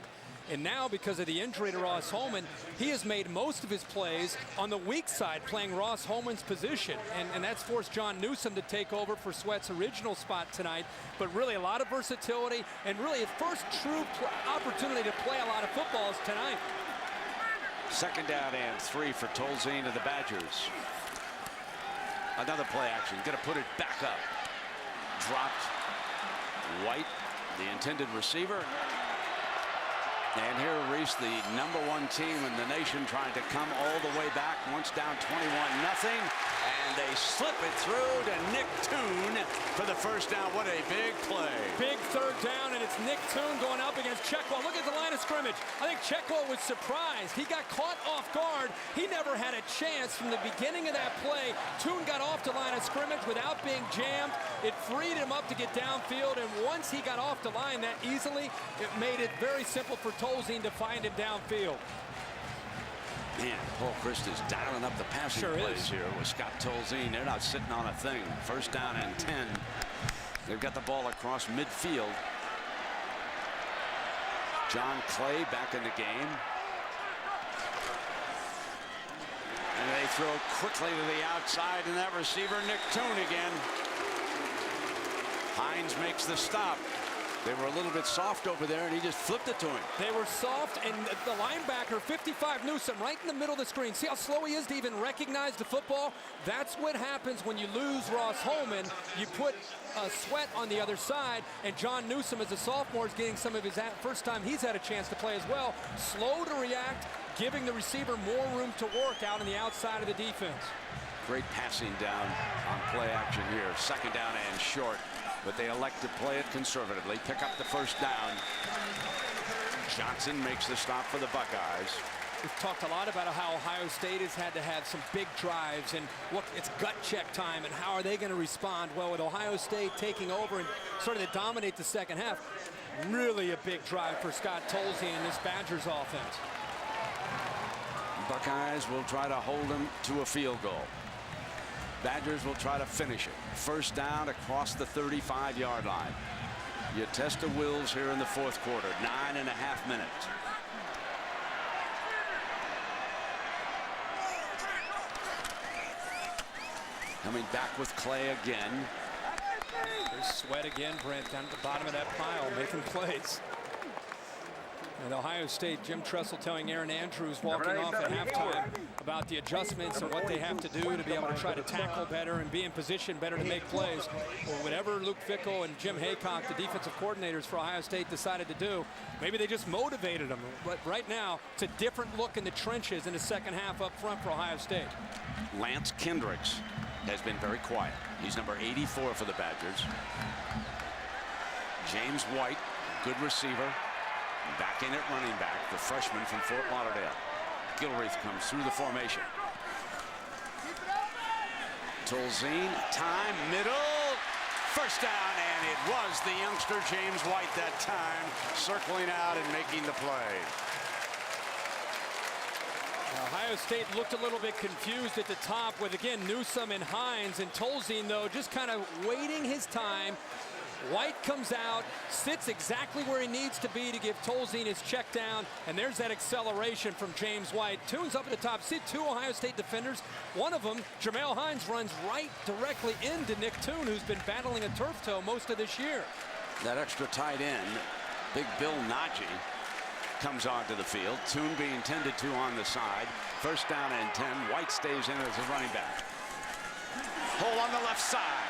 And now, because of the injury to Ross Holman, he has made most of his plays on the weak side, playing Ross Holman's position. And that's forced John Newsome to take over for Sweat's original spot tonight. But really a lot of versatility and really his first true opportunity to play a lot of footballs tonight. Second down and 3 for Tolzien of the Badgers. Another play action. Going to put it back up. Dropped. White, the intended receiver. And here Reese, the #1 team in the nation, trying to come all the way back. Once down 21-0. And they slip it through to Nick Toon for the first down. What a big play. Big third down, and it's Nick Toon going up against Checkwell. Look at the line of scrimmage. I think Checkwell was surprised. He got caught off guard. He never had a chance from the beginning of that play. Toon got off the line of scrimmage without being jammed. It freed him up to get downfield, and once he got off the line that easily, it made it very simple for Tolzien to find him downfield. Man, Paul Christ is dialing up the passing plays here with Scott Tolzien. They're not sitting on a thing. First down and 10. They've got the ball across midfield. John Clay back in the game. And they throw quickly to the outside, and that receiver, Nick Toon again. Hines makes the stop. They were a little bit soft over there, and he just flipped it to him. They were soft, and the linebacker, 55 Newsome, right in the middle of the screen. See how slow he is to even recognize the football? That's what happens when you lose Ross Holman. You put Sweat on the other side, and John Newsome, as a sophomore, is getting some of his first time he's had a chance to play as well. Slow to react, giving the receiver more room to work out on the outside of the defense. Great passing down on play action here. Second down and short. But they elect to play it conservatively, pick up the first down. Johnson makes the stop for the Buckeyes. We've talked a lot about how Ohio State has had to have some big drives, and look, it's gut check time, and how are they going to respond? Well, with Ohio State taking over and starting to dominate the second half, really a big drive for Scott Tolzien and this Badgers offense. Buckeyes will try to hold them to a field goal. Badgers will try to finish it. First down across the 35-yard line. You test the wills here in the fourth quarter. 9.5 minutes. Coming back with Clay again. There's Sweat again, Brent, down at the bottom of that pile, making plays. And Ohio State, Jim Tressel telling Aaron Andrews walking off at halftime about the adjustments and what they have to do to be able to try to tackle better and be in position better to make plays. Or whatever Luke Fickell and Jim Haycock, the defensive coordinators for Ohio State, decided to do. Maybe they just motivated them. But right now, it's a different look in the trenches in the second half up front for Ohio State. Lance Kendricks has been very quiet. He's number 84 for the Badgers. James White, good receiver. Back in at running back, the freshman from Fort Lauderdale. Gilreath comes through the formation. Tolzien, time, middle, first down, and it was the youngster James White that time, circling out and making the play. Ohio State looked a little bit confused at the top with, again, Newsome and Hines, and Tolzien, though, just kind of waiting his time. White comes out, sits exactly where he needs to be to give Tolzien his check down, and there's that acceleration from James White. Toon's up at the top. See two Ohio State defenders. One of them, Jamel Hines, runs right directly into Nick Toon, who's been battling a turf toe most of this year. That extra tight end, Big Bill Najee, comes onto the field. Toon being tended to on the side. First down and 10. White stays in as a running back. Hole on the left side.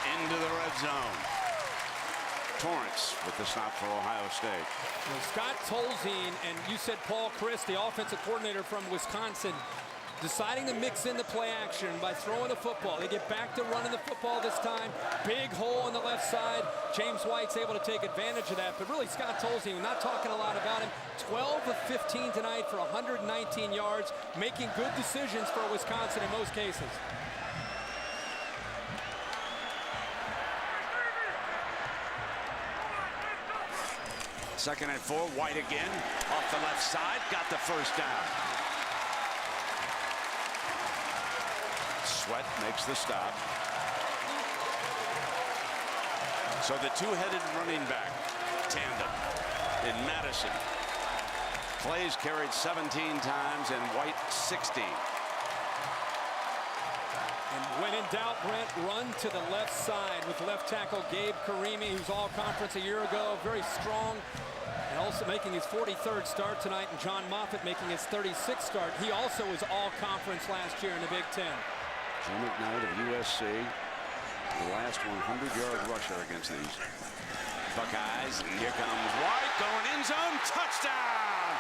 Into the red zone. Torrance with the stop for Ohio State. Well, Scott Tolzien, and you said Paul Christ, the offensive coordinator from Wisconsin, deciding to mix in the play action by throwing the football. They get back to running the football this time. Big hole on the left side. James White's able to take advantage of that. But really, Scott Tolzien, not talking a lot about him. 12 of 15 tonight for 119 yards, making good decisions for Wisconsin in most cases. Second and 4, White again, off the left side, got the first down. Sweat makes the stop. So the two-headed running back tandem in Madison. Clay's carried 17 times and White 16. And when in doubt, Brent, run to the left side with left tackle Gabe Karimi, who's all-conference a year ago, very strong, and also making his 43rd start tonight, and John Moffitt making his 36th start. He also was all-conference last year in the Big Ten. Joe McKnight of USC, the last 100-yard rusher against these Buckeyes. And here comes White, going end zone, touchdown!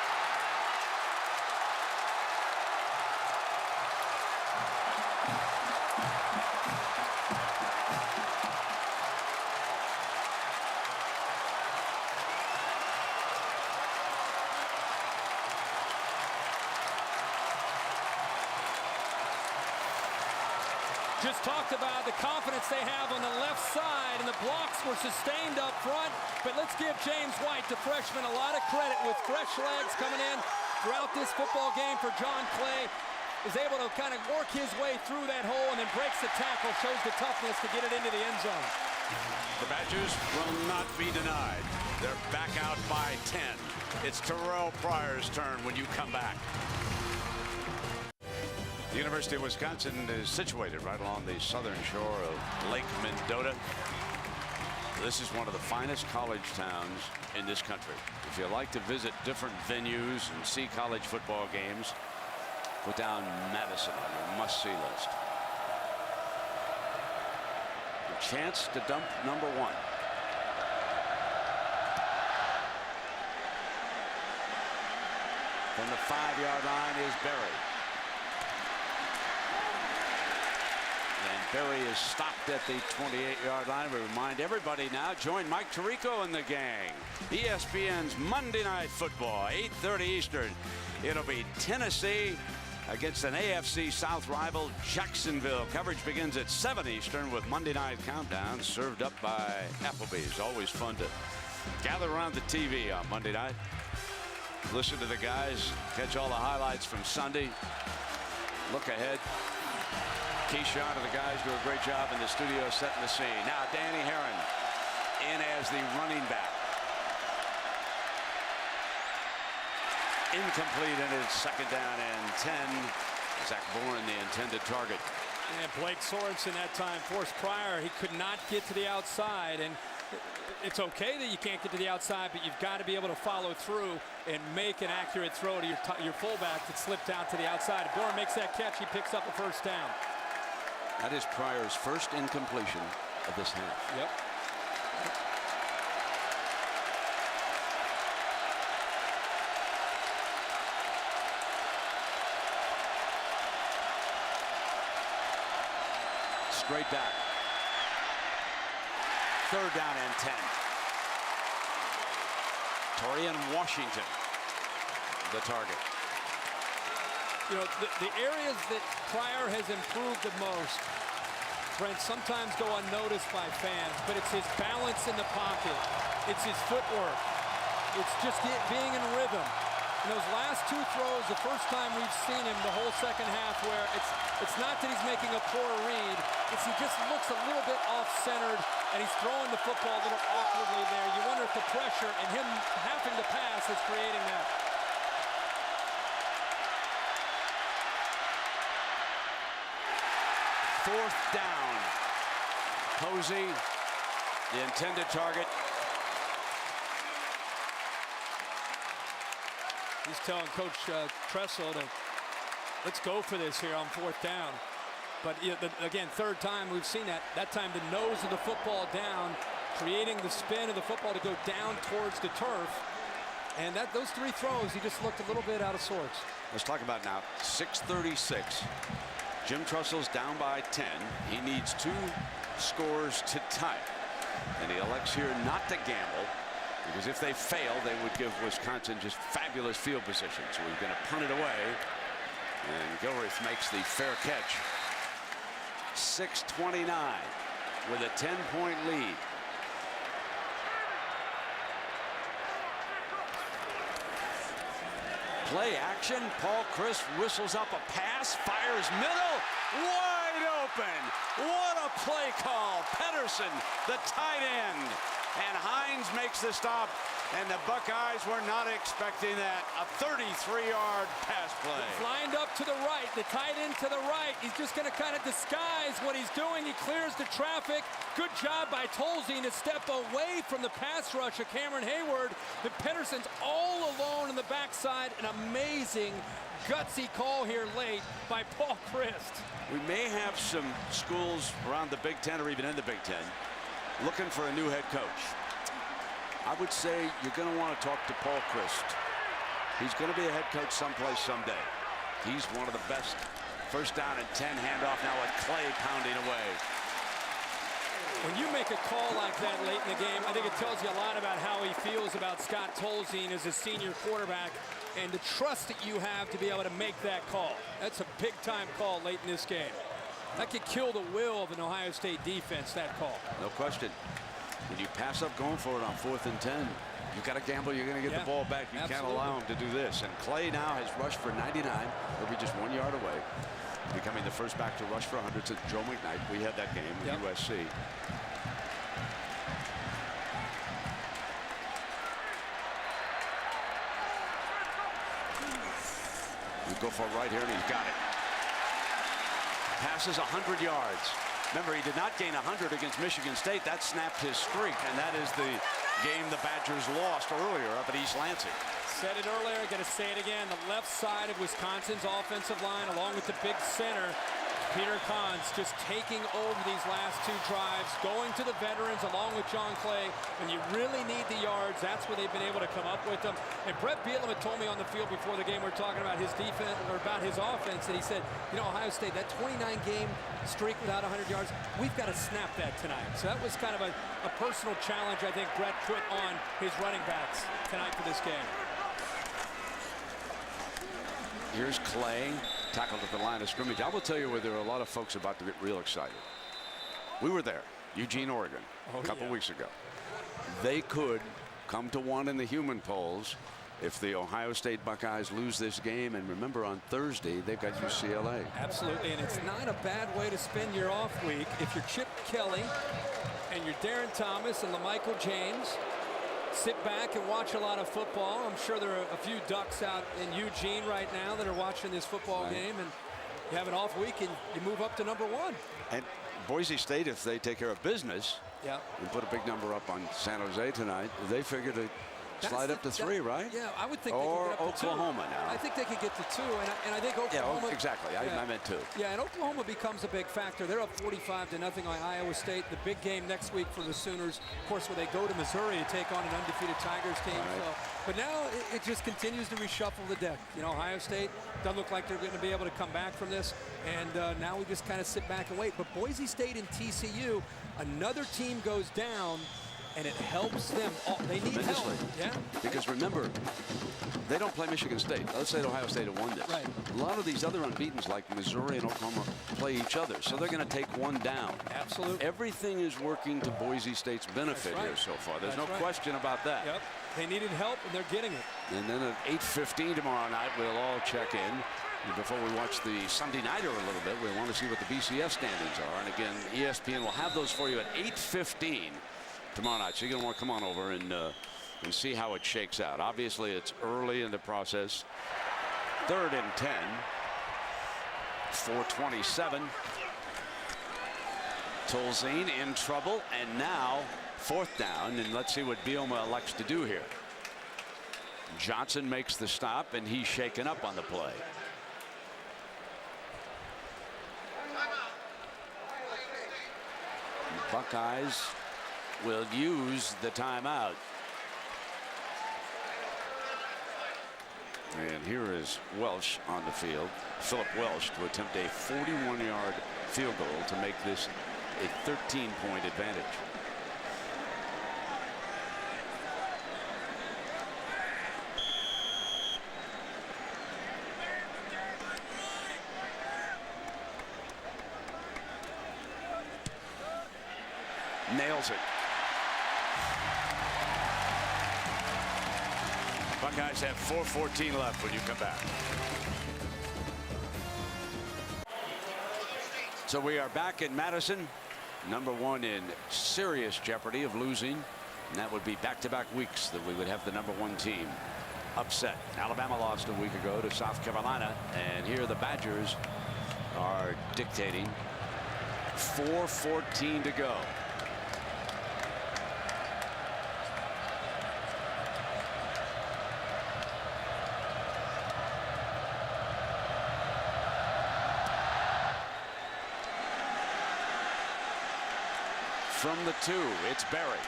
Just talked about the confidence they have on the left side, and the blocks were sustained up front. But let's give James White, the freshman, a lot of credit with fresh legs coming in throughout this football game for John Clay. Is able to kind of work his way through that hole and then breaks the tackle, shows the toughness to get it into the end zone. The Badgers will not be denied. They're back out by 10. It's Terrell Pryor's turn when you come back. The University of Wisconsin is situated right along the southern shore of Lake Mendota. This is one of the finest college towns in this country. If you like to visit different venues and see college football games, put down Madison on your must-see list. A chance to dump number 1. From the 5-yard line is Berry. Berry is stopped at the 28-yard line. We remind everybody now, join Mike Tirico and the gang. ESPN's Monday Night Football, 8:30 Eastern. It'll be Tennessee against an AFC South rival, Jacksonville. Coverage begins at 7 Eastern with Monday Night Countdown served up by Applebee's. Always fun to gather around the TV on Monday night. Listen to the guys, catch all the highlights from Sunday. Look ahead. Keyshawn and the guys do a great job in the studio setting the scene. Now Danny Herron in as the running back. Incomplete, and it's 2nd down and 10. Zach Bourne, the intended target. And Blake Sorensen that time forced Pryor. He could not get to the outside, and it's okay that you can't get to the outside, but you've got to be able to follow through and make an accurate throw to your fullback that slipped down to the outside. If Bourne makes that catch, he picks up a 1st down. That is Pryor's first incompletion of this half. Yep. Straight back. 3rd down and 10. Torian Washington, the target. You know, the areas that Pryor has improved the most, Brent, sometimes go unnoticed by fans, but it's his balance in the pocket. It's his footwork. It's just being in rhythm. In those last 2 throws, the first time we've seen him the whole second half, where it's not that he's making a poor read, it's he just looks a little bit off-centered, and he's throwing the football a little awkwardly there. You wonder if the pressure and him having to pass is creating that. 4th down. Posey, the intended target. He's telling Coach Tressel to let's go for this here on 4th down. But again, 3rd time we've seen that. That time the nose of the football down, creating the spin of the football to go down towards the turf. And those 3 throws, he just looked a little bit out of sorts. Let's talk about now. 6:36. Jim Tressel's down by 10. He needs 2 scores to tie. And he elects here not to gamble, because if they fail, they would give Wisconsin just fabulous field position. So he's going to punt it away. And Gilreath makes the fair catch. 6:29 with a 10-point lead. Play action. Paul Chryst whistles up a pass, fires middle, wide open. What a play call. Pedersen, the tight end, and Hines makes the stop. And the Buckeyes were not expecting that. A 33-yard pass play. Lined up to the right, the tight end to the right. He's just going to kind of disguise what he's doing. He clears the traffic. Good job by Tolzien to step away from the pass rush of Cameron Hayward. But Pedersen's all alone in the backside. An amazing, gutsy call here late by Paul Christ. We may have some schools around the Big Ten or even in the Big Ten looking for a new head coach. I would say you're going to want to talk to Paul Christ. He's going to be a head coach someplace someday. He's one of the best. First down and 10 handoff now with Clay pounding away. When you make a call like that late in the game, I think it tells you a lot about how he feels about Scott Tolzien as a senior quarterback and the trust that you have to be able to make that call. That's a big-time call late in this game. That could kill the will of an Ohio State defense, that call. No question. When you pass up going for it on 4th and 10, you got to gamble you're going to get the ball back. You can't allow him to do this. And Clay now has rushed for 99. He'll be just 1 yard away, becoming the first back to rush for 100 since Joe McKnight. We had that game with USC. We go for it right here, and he's got it. Passes 100 yards. Remember, he did not gain 100 against Michigan State. That snapped his streak, and that is the game the Badgers lost earlier up at East Lansing. Said it earlier, going to say it again. The left side of Wisconsin's offensive line, along with the big center, Peter Kahn's just taking over these last two drives, going to the veterans along with John Clay. When you really need the yards, that's where they've been able to come up with them. And Brett Bielema told me on the field before the game, we were talking about his defense, or about his offense, and he said, you know, Ohio State, that 29-game streak without 100 yards, we've got to snap that tonight. So that was kind of a personal challenge I think Brett put on his running backs tonight for this game. Here's Clay, tackled at the line of scrimmage. I will tell you where there are a lot of folks about to get real excited. We were there, Eugene, Oregon, a couple weeks ago. They could come to one in the human polls if the Ohio State Buckeyes lose this game. And remember, on Thursday, they've got UCLA. Absolutely, and it's not a bad way to spend your off week if you're Chip Kelly and you're Darren Thomas and LaMichael James. Sit back and watch a lot of football. I'm sure there are a few Ducks out in Eugene right now that are watching this football game, and you have an off week and you move up to number 1. And Boise State, if they take care of business and put a big number up on San Jose tonight, they figure to slide up to 3, right? Yeah, I would think or they could get up to 2. Oklahoma now. I think they could get to 2, and I think Oklahoma. Yeah, exactly. I meant 2. Yeah, and Oklahoma becomes a big factor. They're up 45-0 on Iowa State. The big game next week for the Sooners, of course, where they go to Missouri to take on an undefeated Tigers team. So, but now it just continues to reshuffle the deck. You know, Ohio State doesn't look like they're going to be able to come back from this, and now we just kind of sit back and wait. But Boise State and TCU, another team goes down, and it helps them. They need help. Yeah. Because remember, they don't play Michigan State. Let's say Ohio State have won this. Right. A lot of these other unbeatens like Missouri and Oklahoma play each other, so they're going to take one down. Absolutely. Everything is working to Boise State's benefit here so far. There's no question about that. Yep. They needed help, and they're getting it. And then at 8:15 tomorrow night, we'll all check in. And before we watch the Sunday Nighter a little bit, we want to see what the BCS standings are. And again, ESPN will have those for you at 8:15 tomorrow night. So you're going to want to come on over and see how it shakes out. Obviously, it's early in the process. 3rd and 10. 4:27. Tolzien in trouble, and now 4th down. And let's see what Bielema elects to do here. Johnson makes the stop, and he's shaken up on the play. Buckeyes will use the timeout. And here is Welsh on the field. Philip Welsh to attempt a 41-yard field goal to make this a 13-point advantage. Nails it. Buckeyes have 4:14 left when you come back. So we are back in Madison. Number 1 in serious jeopardy of losing And that would be back-to-back weeks that we would have the #1 team upset. Alabama lost a week ago to South Carolina, and here the Badgers are dictating. 4:14 to go. From the 2, it's Berry.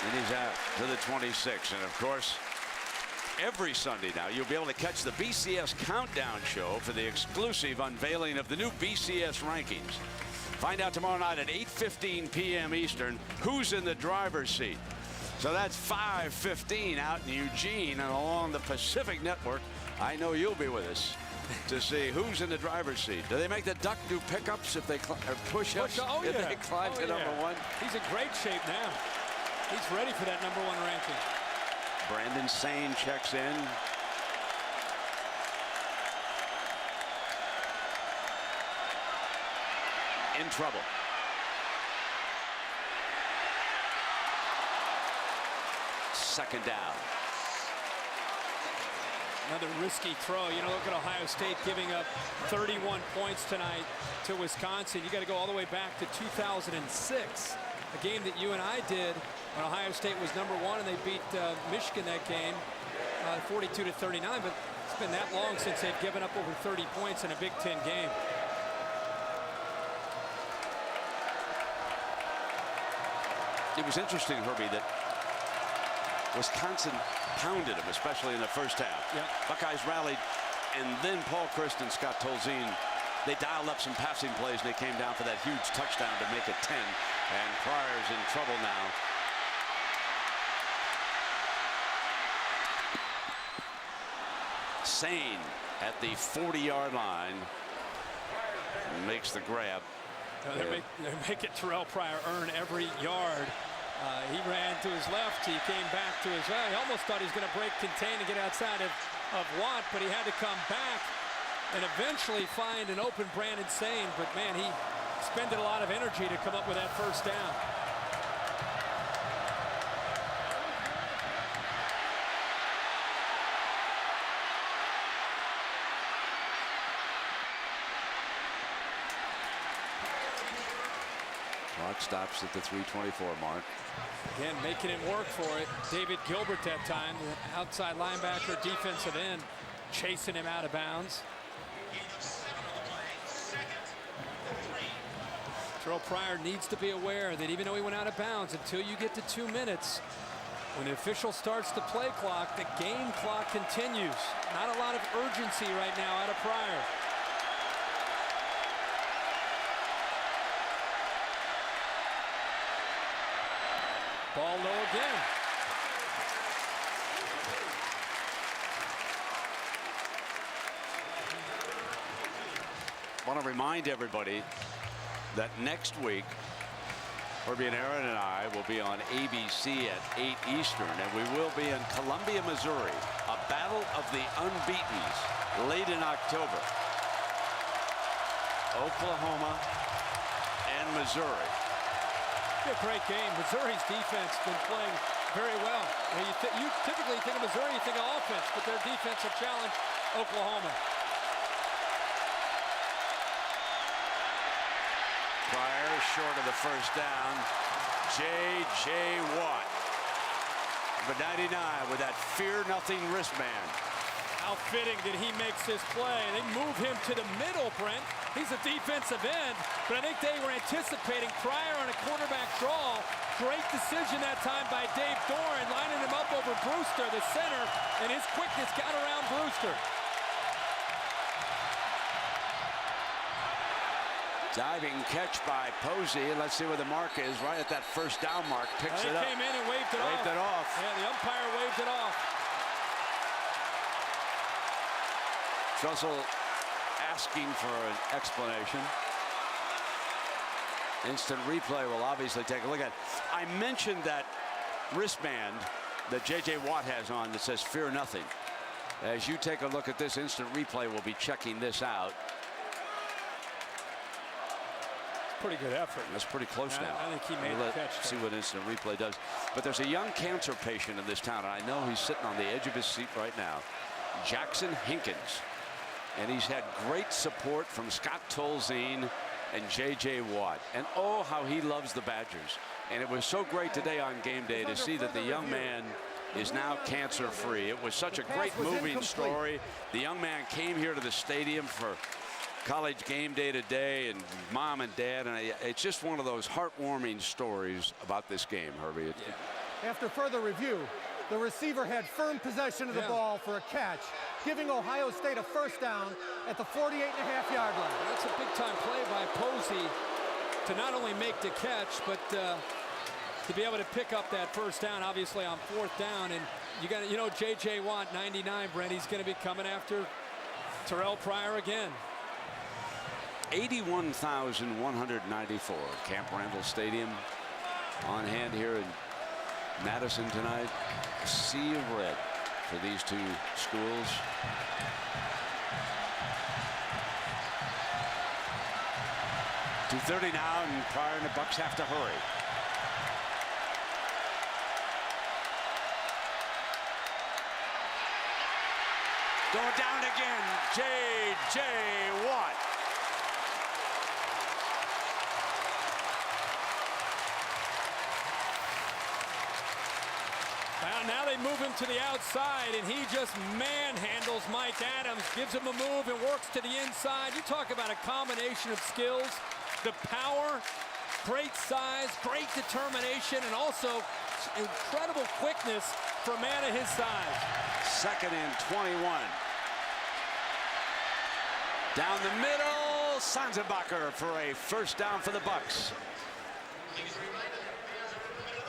And he's out to the 26. And of course, every Sunday now you'll be able to catch the BCS Countdown Show for the exclusive unveiling of the new BCS rankings. Find out tomorrow night at 8:15 p.m. Eastern who's in the driver's seat. So that's 5:15 out in Eugene and along the Pacific Network. I know you'll be with us to see who's in the driver's seat. Do they make the Duck do pickups if they or push-ups if they climb to #1? He's in great shape now. He's ready for that #1 ranking. Brandon Sane checks in. In trouble. Second down. Another risky throw. You know, look at Ohio State giving up 31 points tonight to Wisconsin. You got to go all the way back to 2006, a game that you and I did when Ohio State was #1 and they beat Michigan that game 42-39. But it's been that long since they've given up over 30 points in a Big Ten game. It was interesting, Herbie, that Wisconsin pounded them, especially in the first half. Yeah. Buckeyes rallied, and then Paul Christ and Scott Tolzien, they dialed up some passing plays, and they came down for that huge touchdown to make it 10. And Pryor's in trouble now. Sane at the 40-yard line makes the grab. They're making Terrell Pryor earn every yard. He ran to his left. He came back to his right. He almost thought he was going to break contain and get outside of Watt, but he had to come back and eventually find an open Brandon Sane. But, man, he expended a lot of energy to come up with that first down. Clock stops at the 3:24 mark. Again, making it work for it. David Gilbert that time, the outside linebacker, defensive end, chasing him out of bounds. Terrell Pryor needs to be aware that even though he went out of bounds, until you get to 2 minutes, when the official starts the play clock, the game clock continues. Not a lot of urgency right now out of Pryor. Ball low again. I want to remind everybody that next week, Herbie and Aaron and I will be on ABC at 8 Eastern, and we will be in Columbia, Missouri, a battle of the unbeatens late in October. Oklahoma and Missouri. A great game. Missouri's defense been playing very well. You typically think of Missouri, you think of offense, but their defense will challenge Oklahoma. Pryor short of the first down. J.J. Watt. Number 99 with that fear-nothing wristband. How fitting that he makes this play. They move him to the middle, Brent. He's a defensive end, but I think they were anticipating Pryor on a quarterback draw. Great decision that time by Dave Doran, lining him up over Brewster, the center, and his quickness got around Brewster. Diving catch by Posey. Let's see where the mark is. Right at that first down mark. Picks it up. He came in and waved it off. Waved it off. Yeah, the umpire waved it off. Trussell asking for an explanation. Instant replay will obviously take a look at. I mentioned that wristband that J.J. Watt has on that says fear nothing. As you take a look at this, instant replay will be checking this out. Pretty good effort. That's pretty close now. I think he made the catch. See what instant replay does. But there's a young cancer patient in this town, and I know he's sitting on the edge of his seat right now. Jackson Hinkins. And he's had great support from Scott Tolzien and J.J. Watt. And oh, how he loves the Badgers. And it was so great today on game day to see that the young man is now cancer-free. It was such a great moving story. The young man came here to the stadium for college game day today, and mom and dad, and it's just one of those heartwarming stories about this game, Herbie. After further review, the receiver had firm possession of the ball for a catch, giving Ohio State a first down at the 48.5-yard line. That's a big-time play by Posey to not only make the catch, but to be able to pick up that first down, obviously on 4th down. And you got, you know, J.J. Watt, 99, Brent, he's going to be coming after Terrell Pryor again. 81,194. Camp Randall Stadium on hand here in Madison tonight. A sea of red for these two schools. .230 now, and Pryor and the Bucks have to hurry. Going down again, J.J. Watt. Now they move him to the outside, and he just manhandles Mike Adams, gives him a move and works to the inside. You talk about a combination of skills, the power, great size, great determination, and also incredible quickness for a man of his size. 2nd and 21. Down the middle, Sanzenbacher for a first down for the Bucks.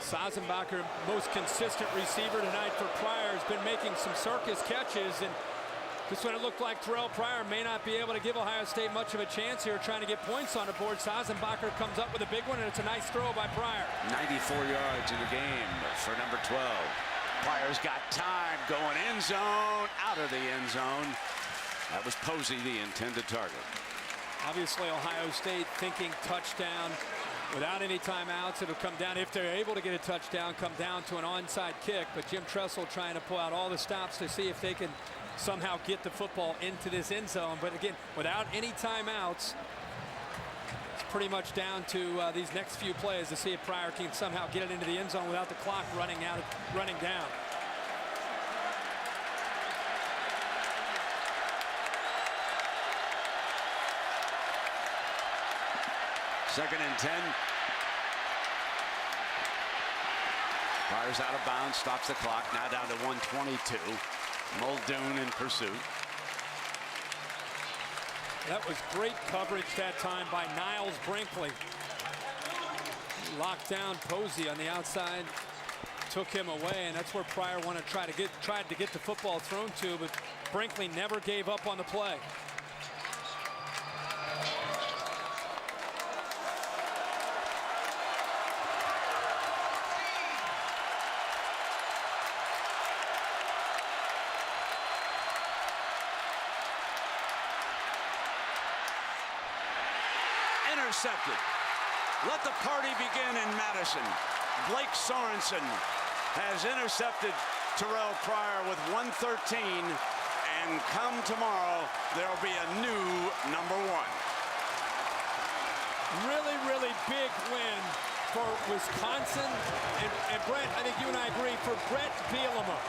Sanzenbacher, most consistent receiver tonight for Pryor, has been making some circus catches, and just when it looked like Terrell Pryor may not be able to give Ohio State much of a chance here trying to get points on the board, Sanzenbacher comes up with a big one, and it's a nice throw by Pryor. 94 yards in the game for number 12. Pryor's got time, going end zone, out of the end zone. That was Posey, the intended target. Obviously, Ohio State thinking touchdown. Without any timeouts, it'll come down, if they're able to get a touchdown, come down to an onside kick. But Jim Tressel trying to pull out all the stops to see if they can somehow get the football into this end zone. But again, without any timeouts, it's pretty much down to these next few plays to see if Pryor can somehow get it into the end zone without the clock running down. Second and 10. Pryor's out of bounds, stops the clock. Now down to 122. Muldoon in pursuit. That was great coverage that time by Niles Brinkley. Locked down Posey on the outside, took him away, and that's where Pryor tried to get the football thrown to, but Brinkley never gave up on the play. Intercepted. Let the party begin in Madison. Blake Sorensen has intercepted Terrell Pryor with 113, and come tomorrow, there'll be a new number 1. Really big win for Wisconsin, and Brent, I think you and I agree, for Brett Bielema.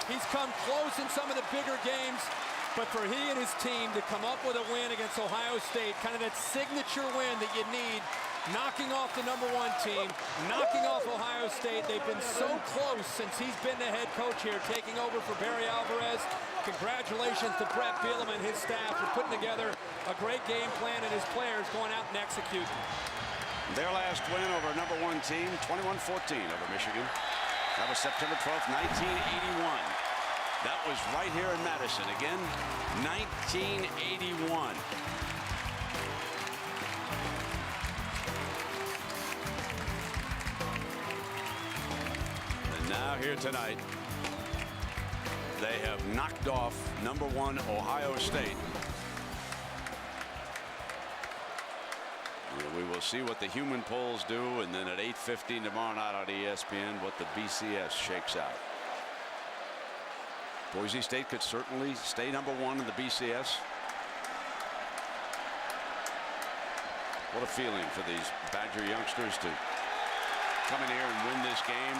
He's come close in some of the bigger games, but for he and his team to come up with a win against Ohio State, kind of that signature win that you need, knocking off the number 1 team, knocking off Ohio State. They've been so close since he's been the head coach here, taking over for Barry Alvarez. Congratulations to Brett Bielema and his staff for putting together a great game plan, and his players going out and executing. Their last win over number 1 team, 21-14 over Michigan. That was September 12th, 1981. That was right here in Madison. Again, 1981. And now here tonight, they have knocked off number 1 Ohio State. And we will we'll see what the human polls do, and then at 8:15 tomorrow night on ESPN, what the BCS shakes out. Boise State could certainly stay #1 in the BCS. What a feeling for these Badger youngsters to come in here and win this game.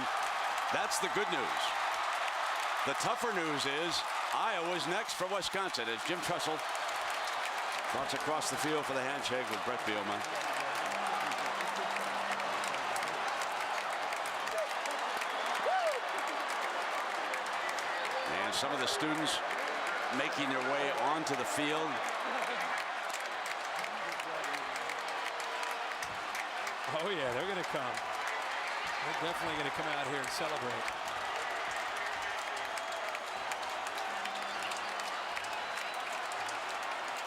That's the good news. The tougher news is Iowa's next for Wisconsin as Jim Tressel trots across the field for the handshake with Brett Bielema. And some of the students making their way onto the field. Oh yeah, they're going to come. They're definitely going to come out here and celebrate.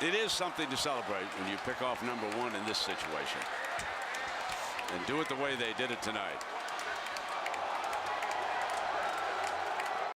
It is something to celebrate when you pick off #1 in this situation and do it the way they did it tonight.